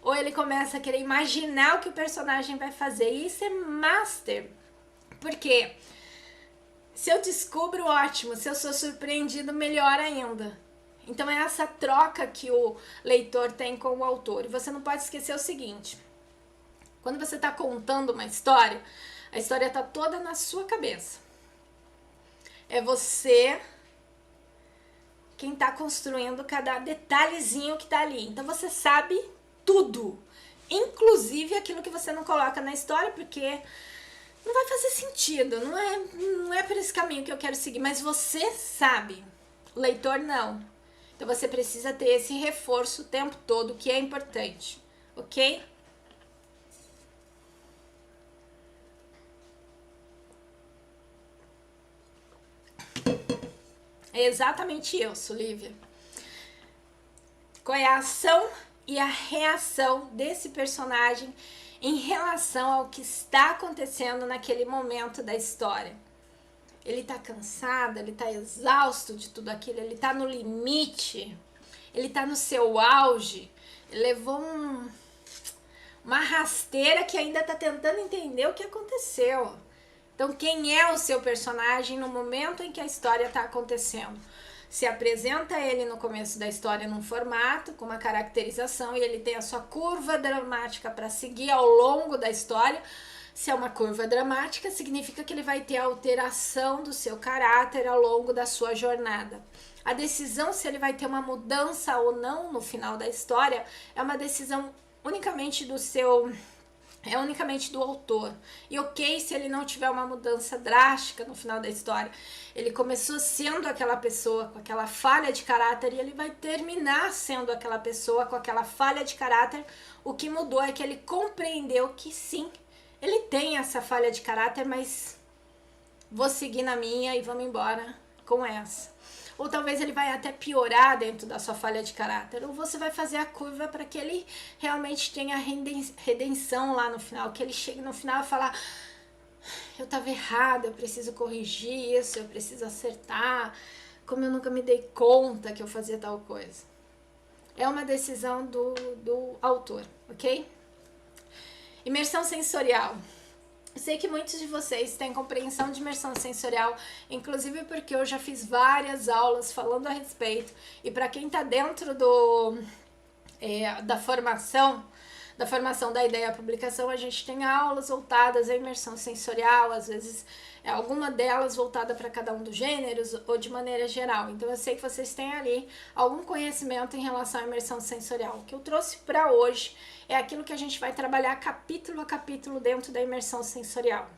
ou ele começa a querer imaginar o que o personagem vai fazer. E isso é master. Porque se eu descubro, ótimo. Se eu sou surpreendido, melhor ainda. Então é essa troca que o leitor tem com o autor. E você não pode esquecer o seguinte. Quando você está contando uma história, a história está toda na sua cabeça. É você quem está construindo cada detalhezinho que está ali. Então você sabe tudo. Inclusive aquilo que você não coloca na história, porque não vai fazer sentido. Não é por esse caminho que eu quero seguir. Mas você sabe. O leitor não. Então você precisa ter esse reforço o tempo todo, que é importante. Ok? É exatamente isso, Lívia. Qual é a ação e a reação desse personagem em relação ao que está acontecendo naquele momento da história? Ele tá cansado, ele tá exausto de tudo aquilo, ele tá no limite, ele tá no seu auge, ele levou uma rasteira que ainda tá tentando entender o que aconteceu. Então, quem é o seu personagem no momento em que a história está acontecendo? Se apresenta ele no começo da história num formato, com uma caracterização, e ele tem a sua curva dramática para seguir ao longo da história. Se é uma curva dramática, significa que ele vai ter alteração do seu caráter ao longo da sua jornada. A decisão se ele vai ter uma mudança ou não no final da história é uma decisão unicamente do autor. E ok se ele não tiver uma mudança drástica no final da história. Ele começou sendo aquela pessoa com aquela falha de caráter e ele vai terminar sendo aquela pessoa com aquela falha de caráter. O que mudou é que ele compreendeu que sim, ele tem essa falha de caráter, mas vou seguir na minha e vamos embora com essa. Ou talvez ele vai até piorar dentro da sua falha de caráter, ou você vai fazer a curva para que ele realmente tenha redenção lá no final, que ele chegue no final e falar, eu estava errado, eu preciso corrigir isso, eu preciso acertar, como eu nunca me dei conta que eu fazia tal coisa. É uma decisão do autor, ok? Imersão sensorial. Eu sei que muitos de vocês têm compreensão de imersão sensorial, inclusive porque eu já fiz várias aulas falando a respeito. E para quem está dentro da formação da ideia à publicação, a gente tem aulas voltadas à imersão sensorial, às vezes alguma delas voltada para cada um dos gêneros ou de maneira geral. Então eu sei que vocês têm ali algum conhecimento em relação à imersão sensorial. O que eu trouxe para hoje é aquilo que a gente vai trabalhar capítulo a capítulo dentro da imersão sensorial.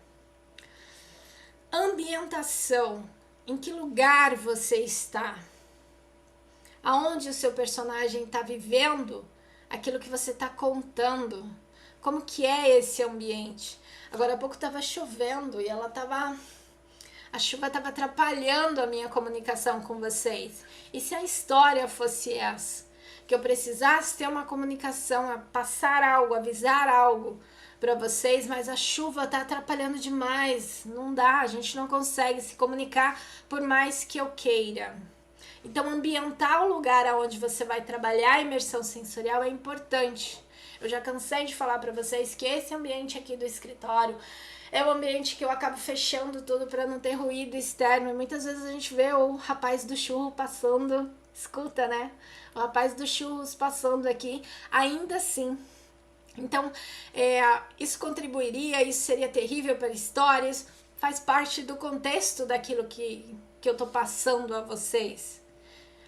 Ambientação. Em que lugar você está? Aonde o seu personagem está vivendo aquilo que você está contando? Como que é esse ambiente? Agora há pouco estava chovendo e a chuva estava atrapalhando a minha comunicação com vocês. E se a história fosse essa? Que eu precisasse ter uma comunicação, passar algo, avisar algo para vocês, mas a chuva está atrapalhando demais. Não dá, a gente não consegue se comunicar por mais que eu queira. Então, ambientar o lugar onde você vai trabalhar a imersão sensorial é importante. Eu já cansei de falar para vocês que esse ambiente aqui do escritório é o ambiente que eu acabo fechando tudo para não ter ruído externo. E muitas vezes a gente vê o rapaz do churro passando Escuta, né? O rapaz do churros passando aqui, ainda assim. Então, isso contribuiria, isso seria terrível para histórias, faz parte do contexto daquilo que eu tô passando a vocês.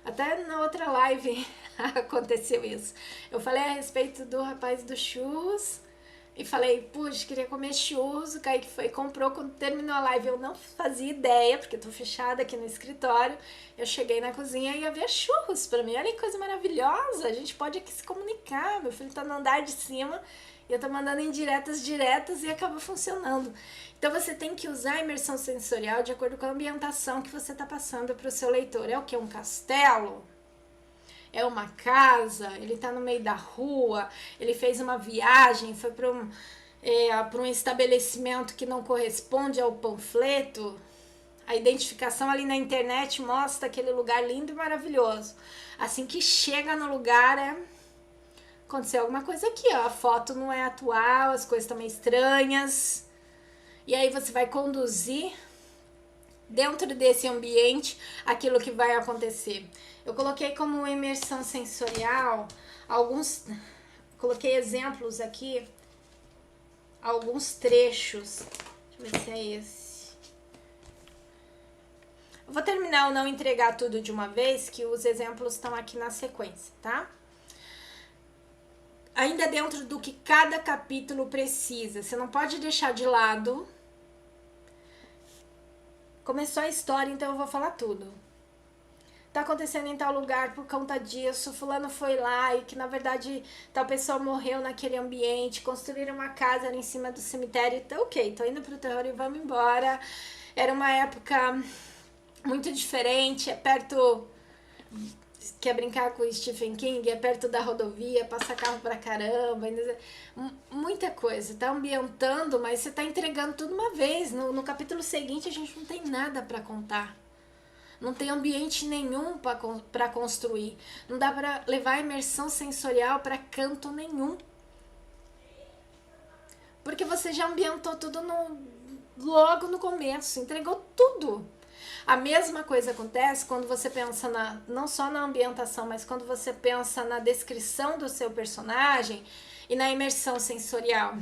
Até na outra live aconteceu isso. Eu falei a respeito do rapaz do churros e falei, puxa, queria comer churros. O Kaique foi e comprou. Quando terminou a live, eu não fazia ideia, porque eu tô fechada aqui no escritório. Eu cheguei na cozinha e ia ver churros pra mim. Olha que coisa maravilhosa, a gente pode aqui se comunicar. Meu filho tá no andar de cima e eu tô mandando indiretas diretas e acaba funcionando. Então você tem que usar a imersão sensorial de acordo com a ambientação que você está passando para o seu leitor. É o que? Um castelo? É uma casa? Ele está no meio da rua? Ele fez uma viagem? Foi para um estabelecimento que não corresponde ao panfleto? A identificação ali na internet mostra aquele lugar lindo e maravilhoso. Assim que chega no lugar, aconteceu alguma coisa aqui, ó. A foto não é atual, as coisas estão meio estranhas. E aí você vai conduzir dentro desse ambiente aquilo que vai acontecer. Eu coloquei como imersão sensorial coloquei exemplos aqui, alguns trechos. Deixa eu ver se é esse. Eu vou terminar ou não entregar tudo de uma vez, que os exemplos estão aqui na sequência, tá? Ainda dentro do que cada capítulo precisa. Você não pode deixar de lado. Começou a história, então eu vou falar tudo. Tá acontecendo em tal lugar por conta disso, fulano foi lá e que na verdade tal pessoa morreu naquele ambiente, construíram uma casa ali em cima do cemitério, então ok, tô indo pro terror e vamos embora. Era uma época muito diferente, é perto... Quer brincar com o Stephen King? É perto da rodovia, passa carro pra caramba, muita coisa. Tá ambientando, mas você tá entregando tudo uma vez. No capítulo seguinte a gente não tem nada pra contar. Não tem ambiente nenhum pra construir. Não dá pra levar a imersão sensorial pra canto nenhum. Porque você já ambientou tudo logo no começo, entregou tudo. A mesma coisa acontece quando você pensa não só na ambientação, mas quando você pensa na descrição do seu personagem e na imersão sensorial.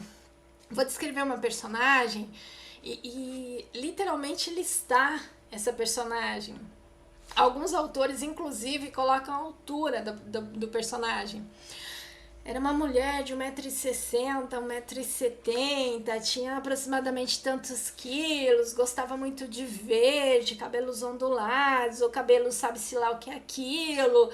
Vou descrever uma personagem e literalmente listar essa personagem. Alguns autores, inclusive, colocam a altura do personagem. Era uma mulher de 1,60m, 1,70m, tinha aproximadamente tantos quilos, gostava muito de verde, cabelos ondulados, ou cabelo sabe-se lá o que é aquilo.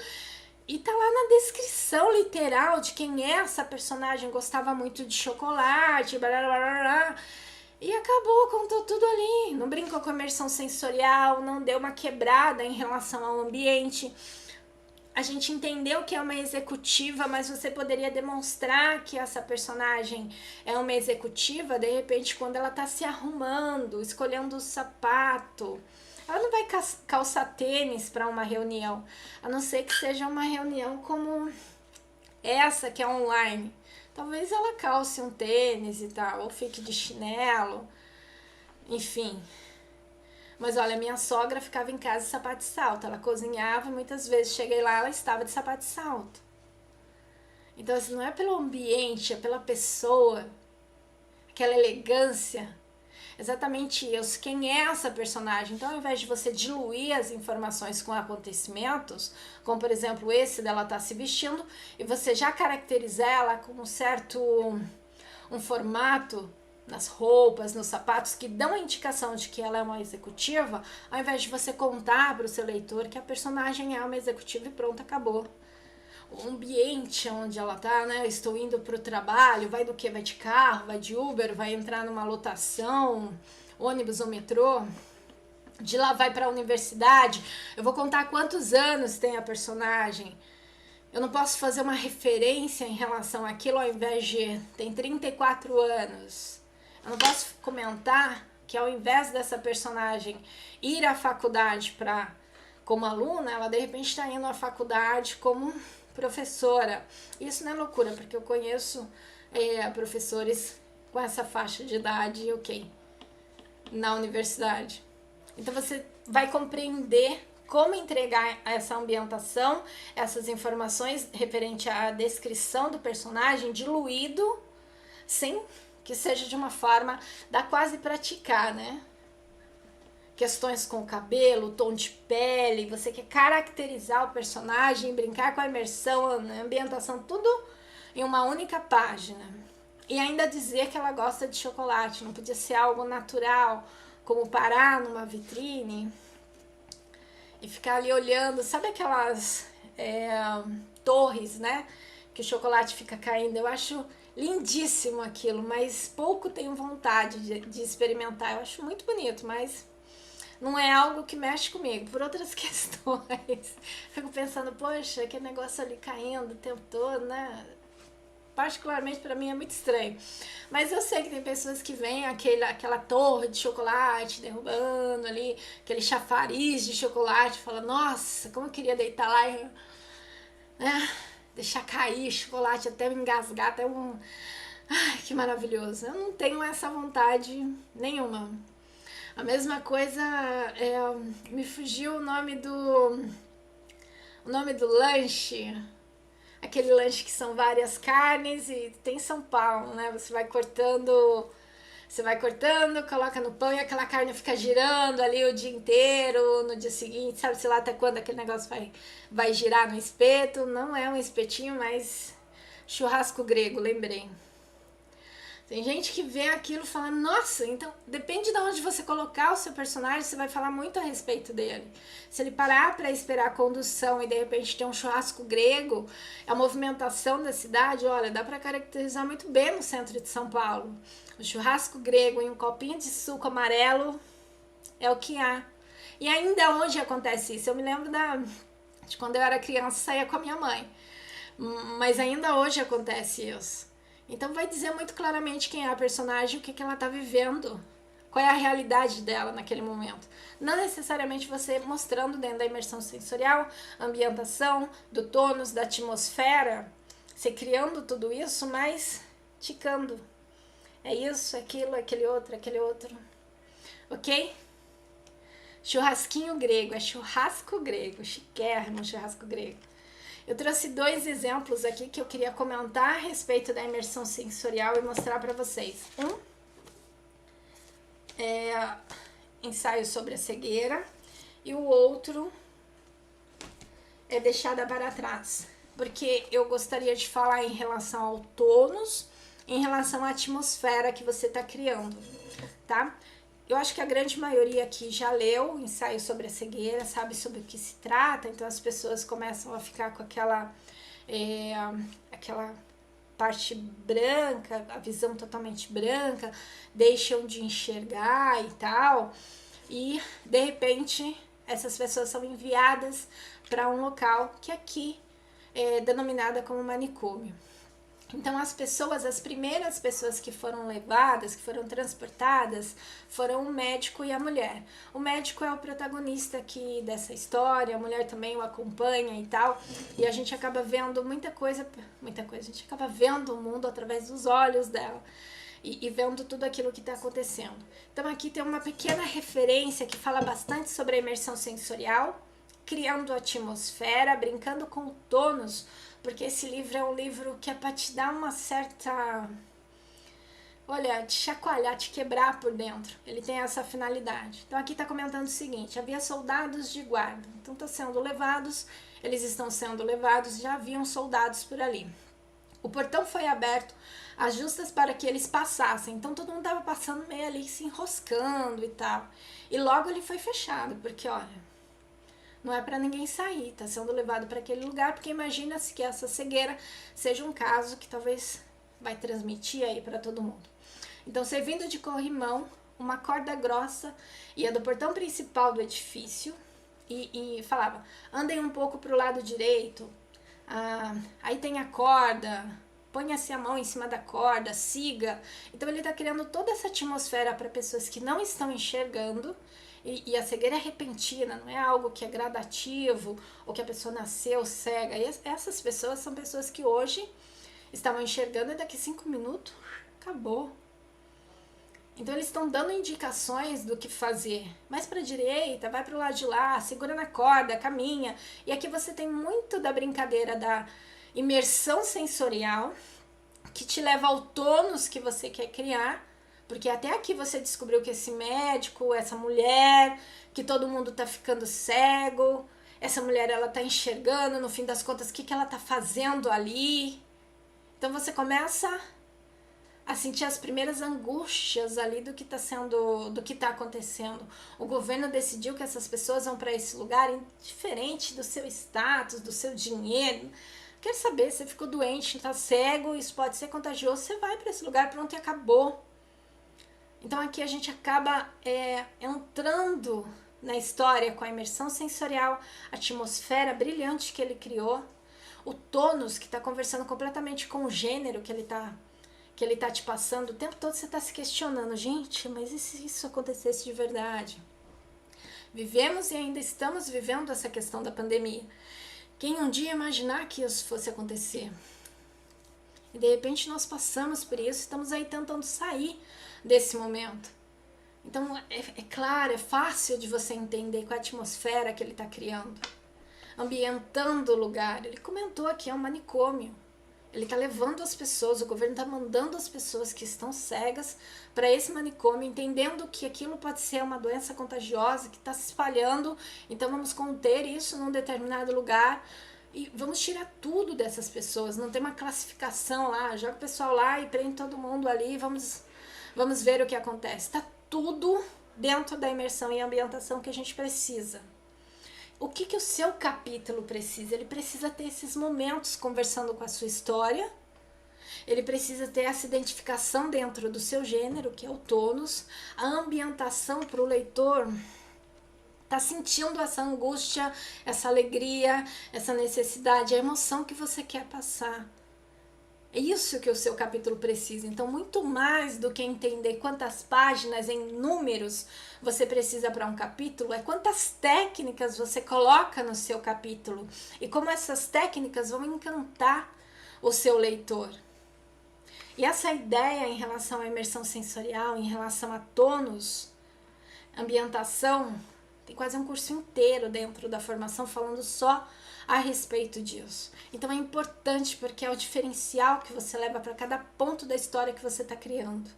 E tá lá na descrição literal de quem é essa personagem, gostava muito de chocolate, blá, blá, blá, blá. E acabou, contou tudo ali. Não brincou com a imersão sensorial, não deu uma quebrada em relação ao ambiente. A gente entendeu que é uma executiva, mas você poderia demonstrar que essa personagem é uma executiva, de repente, quando ela tá se arrumando, escolhendo o sapato. Ela não vai calçar tênis para uma reunião, a não ser que seja uma reunião como essa, que é online. Talvez ela calce um tênis e tal, ou fique de chinelo, enfim. Mas olha, minha sogra ficava em casa de sapato de salto. Ela cozinhava e muitas vezes cheguei lá, ela estava de sapato de salto. Então, assim, não é pelo ambiente, é pela pessoa, aquela elegância. Exatamente isso. Quem é essa personagem? Então, ao invés de você diluir as informações com acontecimentos, como por exemplo esse dela estar se vestindo, e você já caracterizar ela com um formato nas roupas, nos sapatos, que dão a indicação de que ela é uma executiva, ao invés de você contar para o seu leitor que a personagem é uma executiva e pronto, acabou. O ambiente onde ela tá, né? Eu estou indo para o trabalho, vai do que? Vai de carro, vai de Uber, vai entrar numa lotação, ônibus ou metrô, de lá vai para a universidade. Eu vou contar quantos anos tem a personagem. Eu não posso fazer uma referência em relação àquilo ao invés de tem 34 anos. Eu não posso comentar que ao invés dessa personagem ir à faculdade como aluna, ela de repente está indo à faculdade como professora. Isso não é loucura, porque eu conheço professores com essa faixa de idade, ok, na universidade. Então você vai compreender como entregar essa ambientação, essas informações referente à descrição do personagem diluído, sem que seja de uma forma da quase praticar, né? Questões com o cabelo, tom de pele, você quer caracterizar o personagem, brincar com a imersão, a ambientação, tudo em uma única página. E ainda dizer que ela gosta de chocolate, não podia ser algo natural, como parar numa vitrine e ficar ali olhando, sabe aquelas torres, né, que o chocolate fica caindo? Eu acho lindíssimo aquilo, mas pouco tenho vontade de experimentar. Eu acho muito bonito, mas não é algo que mexe comigo, por outras questões. Fico pensando, poxa, aquele negócio ali caindo o tempo todo, né? Particularmente para mim é muito estranho. Mas eu sei que tem pessoas que veem aquela torre de chocolate derrubando ali, aquele chafariz de chocolate, e falam, nossa, como eu queria deitar lá e deixar cair chocolate até me engasgar, até um... Ai, que maravilhoso. Eu não tenho essa vontade nenhuma. A mesma coisa, me fugiu o nome do lanche, aquele lanche que são várias carnes e tem em São Paulo, né? Você vai cortando, coloca no pão e aquela carne fica girando ali o dia inteiro, no dia seguinte, sabe-se lá até quando aquele negócio vai girar no espeto. Não é um espetinho, mas churrasco grego, lembrei. Tem gente que vê aquilo e fala, nossa, então depende de onde você colocar o seu personagem, você vai falar muito a respeito dele. Se ele parar para esperar a condução e de repente tem um churrasco grego, a movimentação da cidade, olha, dá para caracterizar muito bem no centro de São Paulo. O churrasco grego em um copinho de suco amarelo é o que há. E ainda hoje acontece isso. Eu me lembro de quando eu era criança, saía com a minha mãe. Mas ainda hoje acontece isso. Então vai dizer muito claramente quem é a personagem, o que ela tá vivendo, qual é a realidade dela naquele momento. Não necessariamente você mostrando dentro da imersão sensorial, ambientação, do tônus, da atmosfera, você criando tudo isso, mas ticando. É isso, aquilo, aquele outro. Ok? Churrasquinho grego, é churrasco grego, chiquérrimo churrasco grego. Eu trouxe 2 exemplos aqui que eu queria comentar a respeito da imersão sensorial e mostrar para vocês. Um é ensaio sobre a cegueira e o outro é deixada para trás, porque eu gostaria de falar em relação ao tônus, em relação à atmosfera que você está criando, tá? Eu acho que a grande maioria aqui já leu o ensaio sobre a cegueira, sabe sobre o que se trata, então as pessoas começam a ficar com aquela parte branca, a visão totalmente branca, deixam de enxergar e tal, e de repente essas pessoas são enviadas para um local que aqui é denominada como manicômio. Então as primeiras pessoas que foram levadas, que foram transportadas, foram o médico e a mulher. O médico é o protagonista aqui dessa história, a mulher também o acompanha e tal, e a gente acaba vendo muita coisa, a gente acaba vendo o mundo através dos olhos dela. E vendo tudo aquilo que está acontecendo. Então aqui tem uma pequena referência que fala bastante sobre a imersão sensorial, criando atmosfera, brincando com o tônus, porque esse livro é um livro que é para te dar uma certa... Olha, te chacoalhar, te quebrar por dentro. Ele tem essa finalidade. Então aqui está comentando o seguinte, havia soldados de guarda. Então estão sendo levados, eles estão sendo levados, já haviam soldados por ali. O portão foi aberto às justas para que eles passassem. Então todo mundo estava passando meio ali, se enroscando e tal. E logo ele foi fechado, porque olha... não é para ninguém sair, tá sendo levado para aquele lugar, porque imagina-se que essa cegueira seja um caso que talvez vai transmitir aí para todo mundo. Então, servindo de corrimão, uma corda grossa ia do portão principal do edifício e falava, andem um pouco para o lado direito, aí tem a corda, ponha-se a mão em cima da corda, siga. Então ele está criando toda essa atmosfera para pessoas que não estão enxergando. E a cegueira é repentina, não é algo que é gradativo, ou que a pessoa nasceu cega. E essas pessoas são pessoas que hoje estavam enxergando e daqui 5 minutos acabou. Então eles estão dando indicações do que fazer. Mais para a direita, vai para o lado de lá, segura na corda, caminha. E aqui você tem muito da brincadeira da imersão sensorial, que te leva ao tônus que você quer criar. Porque até aqui você descobriu que esse médico, essa mulher, que todo mundo tá ficando cego, essa mulher ela tá enxergando, no fim das contas, o que ela tá fazendo ali. Então você começa a sentir as primeiras angústias ali do que tá acontecendo. O governo decidiu que essas pessoas vão para esse lugar indiferente do seu status, do seu dinheiro. Quer saber, você ficou doente, tá cego, isso pode ser contagioso, você vai para esse lugar, pronto, e acabou. Então aqui a gente acaba entrando na história com a imersão sensorial, a atmosfera brilhante que ele criou, o tônus que está conversando completamente com o gênero que ele tá te passando. O tempo todo você está se questionando, gente, mas e se isso acontecesse de verdade? Vivemos e ainda estamos vivendo essa questão da pandemia. Quem um dia imaginar que isso fosse acontecer? E de repente nós passamos por isso, estamos aí tentando sair desse momento. Então é claro, é fácil de você entender com a atmosfera que ele está criando, ambientando o lugar. Ele comentou aqui, é um manicômio. Ele está levando as pessoas, o governo está mandando as pessoas que estão cegas para esse manicômio, entendendo que aquilo pode ser uma doença contagiosa que está se espalhando, então vamos conter isso num determinado lugar e vamos tirar tudo dessas pessoas. Não tem uma classificação lá, joga o pessoal lá e prende todo mundo ali e vamos ver o que acontece. Está tudo dentro da imersão e ambientação que a gente precisa. O que o seu capítulo precisa? Ele precisa ter esses momentos conversando com a sua história. Ele precisa ter essa identificação dentro do seu gênero, que é o tônus. A ambientação para o leitor tá sentindo essa angústia, essa alegria, essa necessidade, a emoção que você quer passar. É isso que o seu capítulo precisa. Então, muito mais do que entender quantas páginas em números você precisa para um capítulo, é quantas técnicas você coloca no seu capítulo e como essas técnicas vão encantar o seu leitor. E essa ideia em relação à imersão sensorial, em relação a tônus, ambientação, tem quase um curso inteiro dentro da formação falando só a respeito disso. Então é importante porque é o diferencial que você leva para cada ponto da história que você está criando.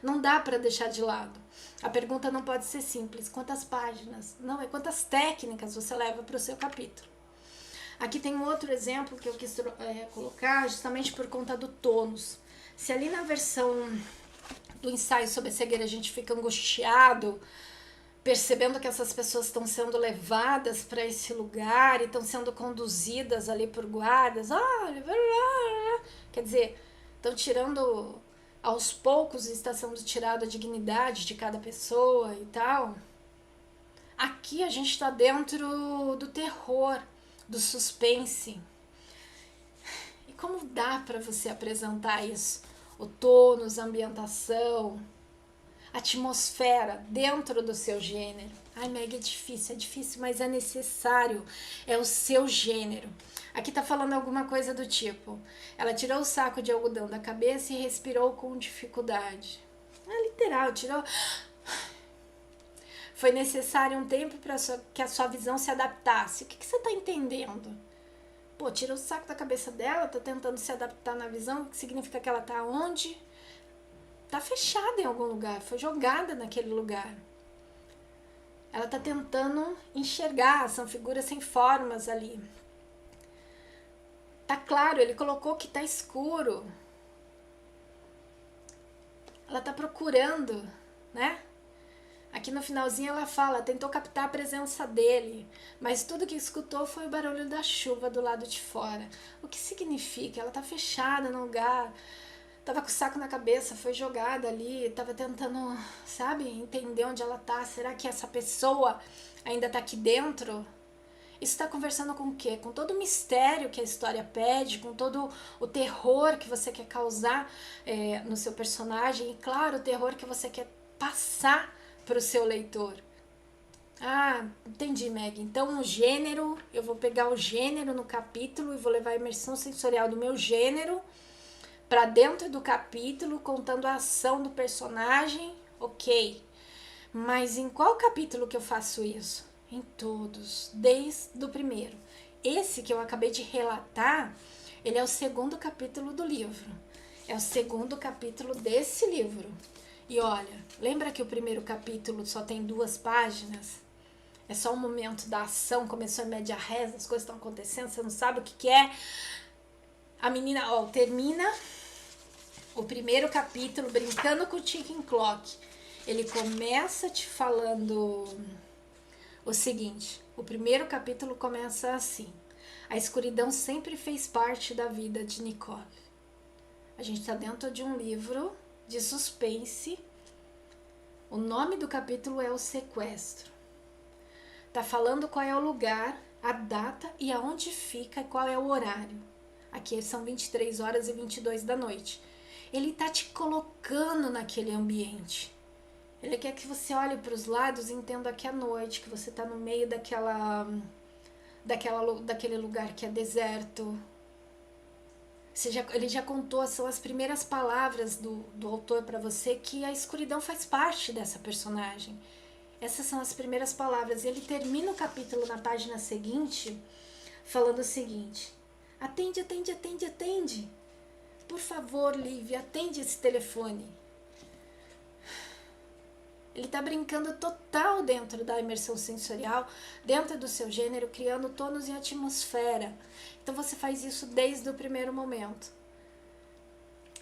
Não dá para deixar de lado. A pergunta não pode ser simples, quantas páginas? Não, é quantas técnicas você leva para o seu capítulo. Aqui tem um outro exemplo que eu quis colocar justamente por conta do tônus. Se ali na versão do ensaio sobre a cegueira a gente fica angustiado, percebendo que essas pessoas estão sendo levadas para esse lugar e estão sendo conduzidas ali por guardas, quer dizer, estão tirando, aos poucos está sendo tirada a dignidade de cada pessoa e tal. Aqui a gente está dentro do terror, do suspense. E como dá para você apresentar isso? O tônus, a ambientação, atmosfera dentro do seu gênero. Ai, Meg, é difícil, mas é necessário. É o seu gênero. Aqui tá falando alguma coisa do tipo: ela tirou o saco de algodão da cabeça e respirou com dificuldade. É literal, tirou. Foi necessário um tempo para que a sua visão se adaptasse. O que você tá entendendo? Pô, tirou o saco da cabeça dela, tá tentando se adaptar na visão, o que significa que ela tá onde? Tá fechada em algum lugar, foi jogada naquele lugar. Ela tá tentando enxergar, são figuras sem formas ali. Tá claro, ele colocou que tá escuro. Ela tá procurando, né? Aqui no finalzinho ela fala, tentou captar a presença dele, mas tudo que escutou foi o barulho da chuva do lado de fora. O que significa? Ela tá fechada no lugar, tava com o saco na cabeça, foi jogada ali, tava tentando, sabe, entender onde ela tá. Será que essa pessoa ainda tá aqui dentro? Isso tá conversando com o quê? Com todo o mistério que a história pede, com todo o terror que você quer causar no seu personagem e, claro, o terror que você quer passar para o seu leitor. Ah, entendi, Meg. Então o gênero, eu vou pegar o gênero no capítulo e vou levar a imersão sensorial do meu gênero para dentro do capítulo, contando a ação do personagem, Ok. Mas em qual capítulo que eu faço isso? Em todos, desde o primeiro. Esse que eu acabei de relatar, ele é o segundo capítulo do livro. É o segundo capítulo desse livro. E olha, lembra que o primeiro capítulo só tem 2 páginas? É só um momento da ação, começou em média res, as coisas estão acontecendo, você não sabe o que é. A menina, ó, termina o primeiro capítulo brincando com o ticking clock. Ele começa te falando o seguinte, o primeiro capítulo começa assim: a escuridão sempre fez parte da vida de Nicole. A gente está dentro de um livro de suspense. O nome do capítulo é O Sequestro. Tá falando qual é o lugar, a data e aonde fica e qual é o horário. Aqui são 23 horas e 22 da noite. Ele tá te colocando naquele ambiente. Ele quer que você olhe para os lados e entenda que é noite, que você tá no meio daquele lugar que é deserto. Ele já contou, são as primeiras palavras do autor para você, que a escuridão faz parte dessa personagem. Essas são as primeiras palavras. Ele termina o capítulo na página seguinte falando o seguinte: atende, atende, atende, atende. Por favor, Lívia, atende esse telefone. Ele está brincando total dentro da imersão sensorial, dentro do seu gênero, criando tônus e atmosfera. Então você faz isso desde o primeiro momento.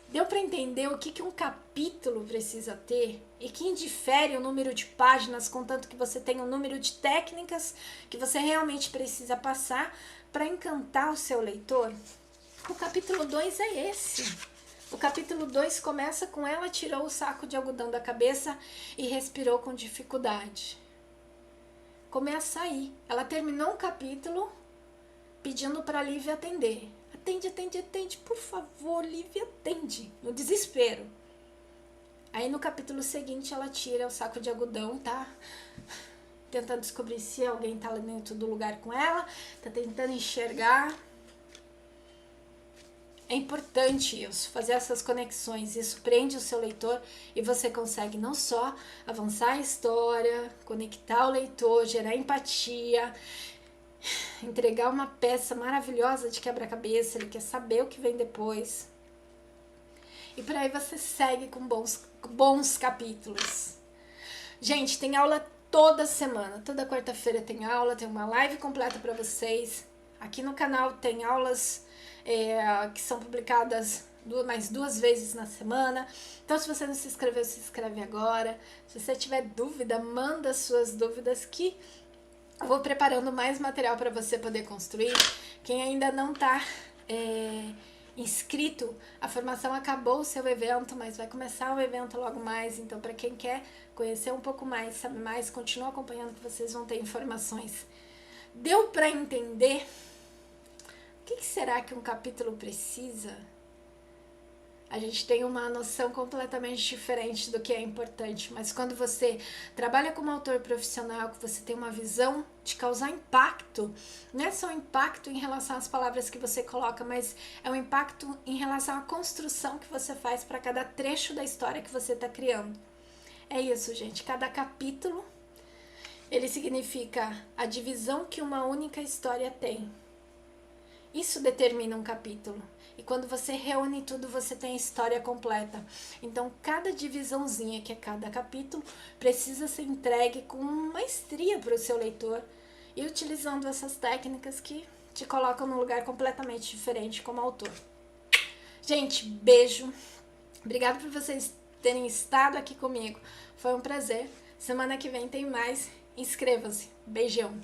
Deu para entender o que um capítulo precisa ter e que indifere o número de páginas, contanto que você tenha um número de técnicas que você realmente precisa passar para encantar o seu leitor? O capítulo 2 é esse. O capítulo 2 começa com ela tirou o saco de algodão da cabeça e respirou com dificuldade. Começa aí. Ela terminou um capítulo pedindo para a Lívia atender. Atende, atende, atende. Por favor, Lívia, atende. No desespero. Aí no capítulo seguinte ela tira o saco de algodão, tá? Tentando descobrir se alguém tá lá dentro do lugar com ela. Tá tentando enxergar. É importante isso, fazer essas conexões, isso prende o seu leitor e você consegue não só avançar a história, conectar o leitor, gerar empatia, entregar uma peça maravilhosa de quebra-cabeça, ele quer saber o que vem depois. E por aí você segue com bons capítulos. Gente, tem aula toda semana, toda quarta-feira tem aula, tem uma live completa para vocês. Aqui no canal tem aulas que são publicadas mais 2 vezes na semana. Então, se você não se inscreveu, se inscreve agora. Se você tiver dúvida, manda suas dúvidas que eu vou preparando mais material para você poder construir. Quem ainda não está inscrito, a formação acabou o seu evento, mas vai começar o evento logo mais. Então, para quem quer conhecer um pouco mais, saber mais, continua acompanhando que vocês vão ter informações. Deu para entender? O que será que um capítulo precisa? A gente tem uma noção completamente diferente do que é importante, mas quando você trabalha como autor profissional, que você tem uma visão de causar impacto, não é só impacto em relação às palavras que você coloca, mas é um impacto em relação à construção que você faz para cada trecho da história que você está criando. É isso, gente. Cada capítulo, ele significa a divisão que uma única história tem. Isso determina um capítulo. E quando você reúne tudo, você tem a história completa. Então, cada divisãozinha, que é cada capítulo, precisa ser entregue com maestria para o seu leitor e utilizando essas técnicas que te colocam num lugar completamente diferente como autor. Gente, beijo. Obrigada por vocês terem estado aqui comigo. Foi um prazer. Semana que vem tem mais. Inscreva-se. Beijão.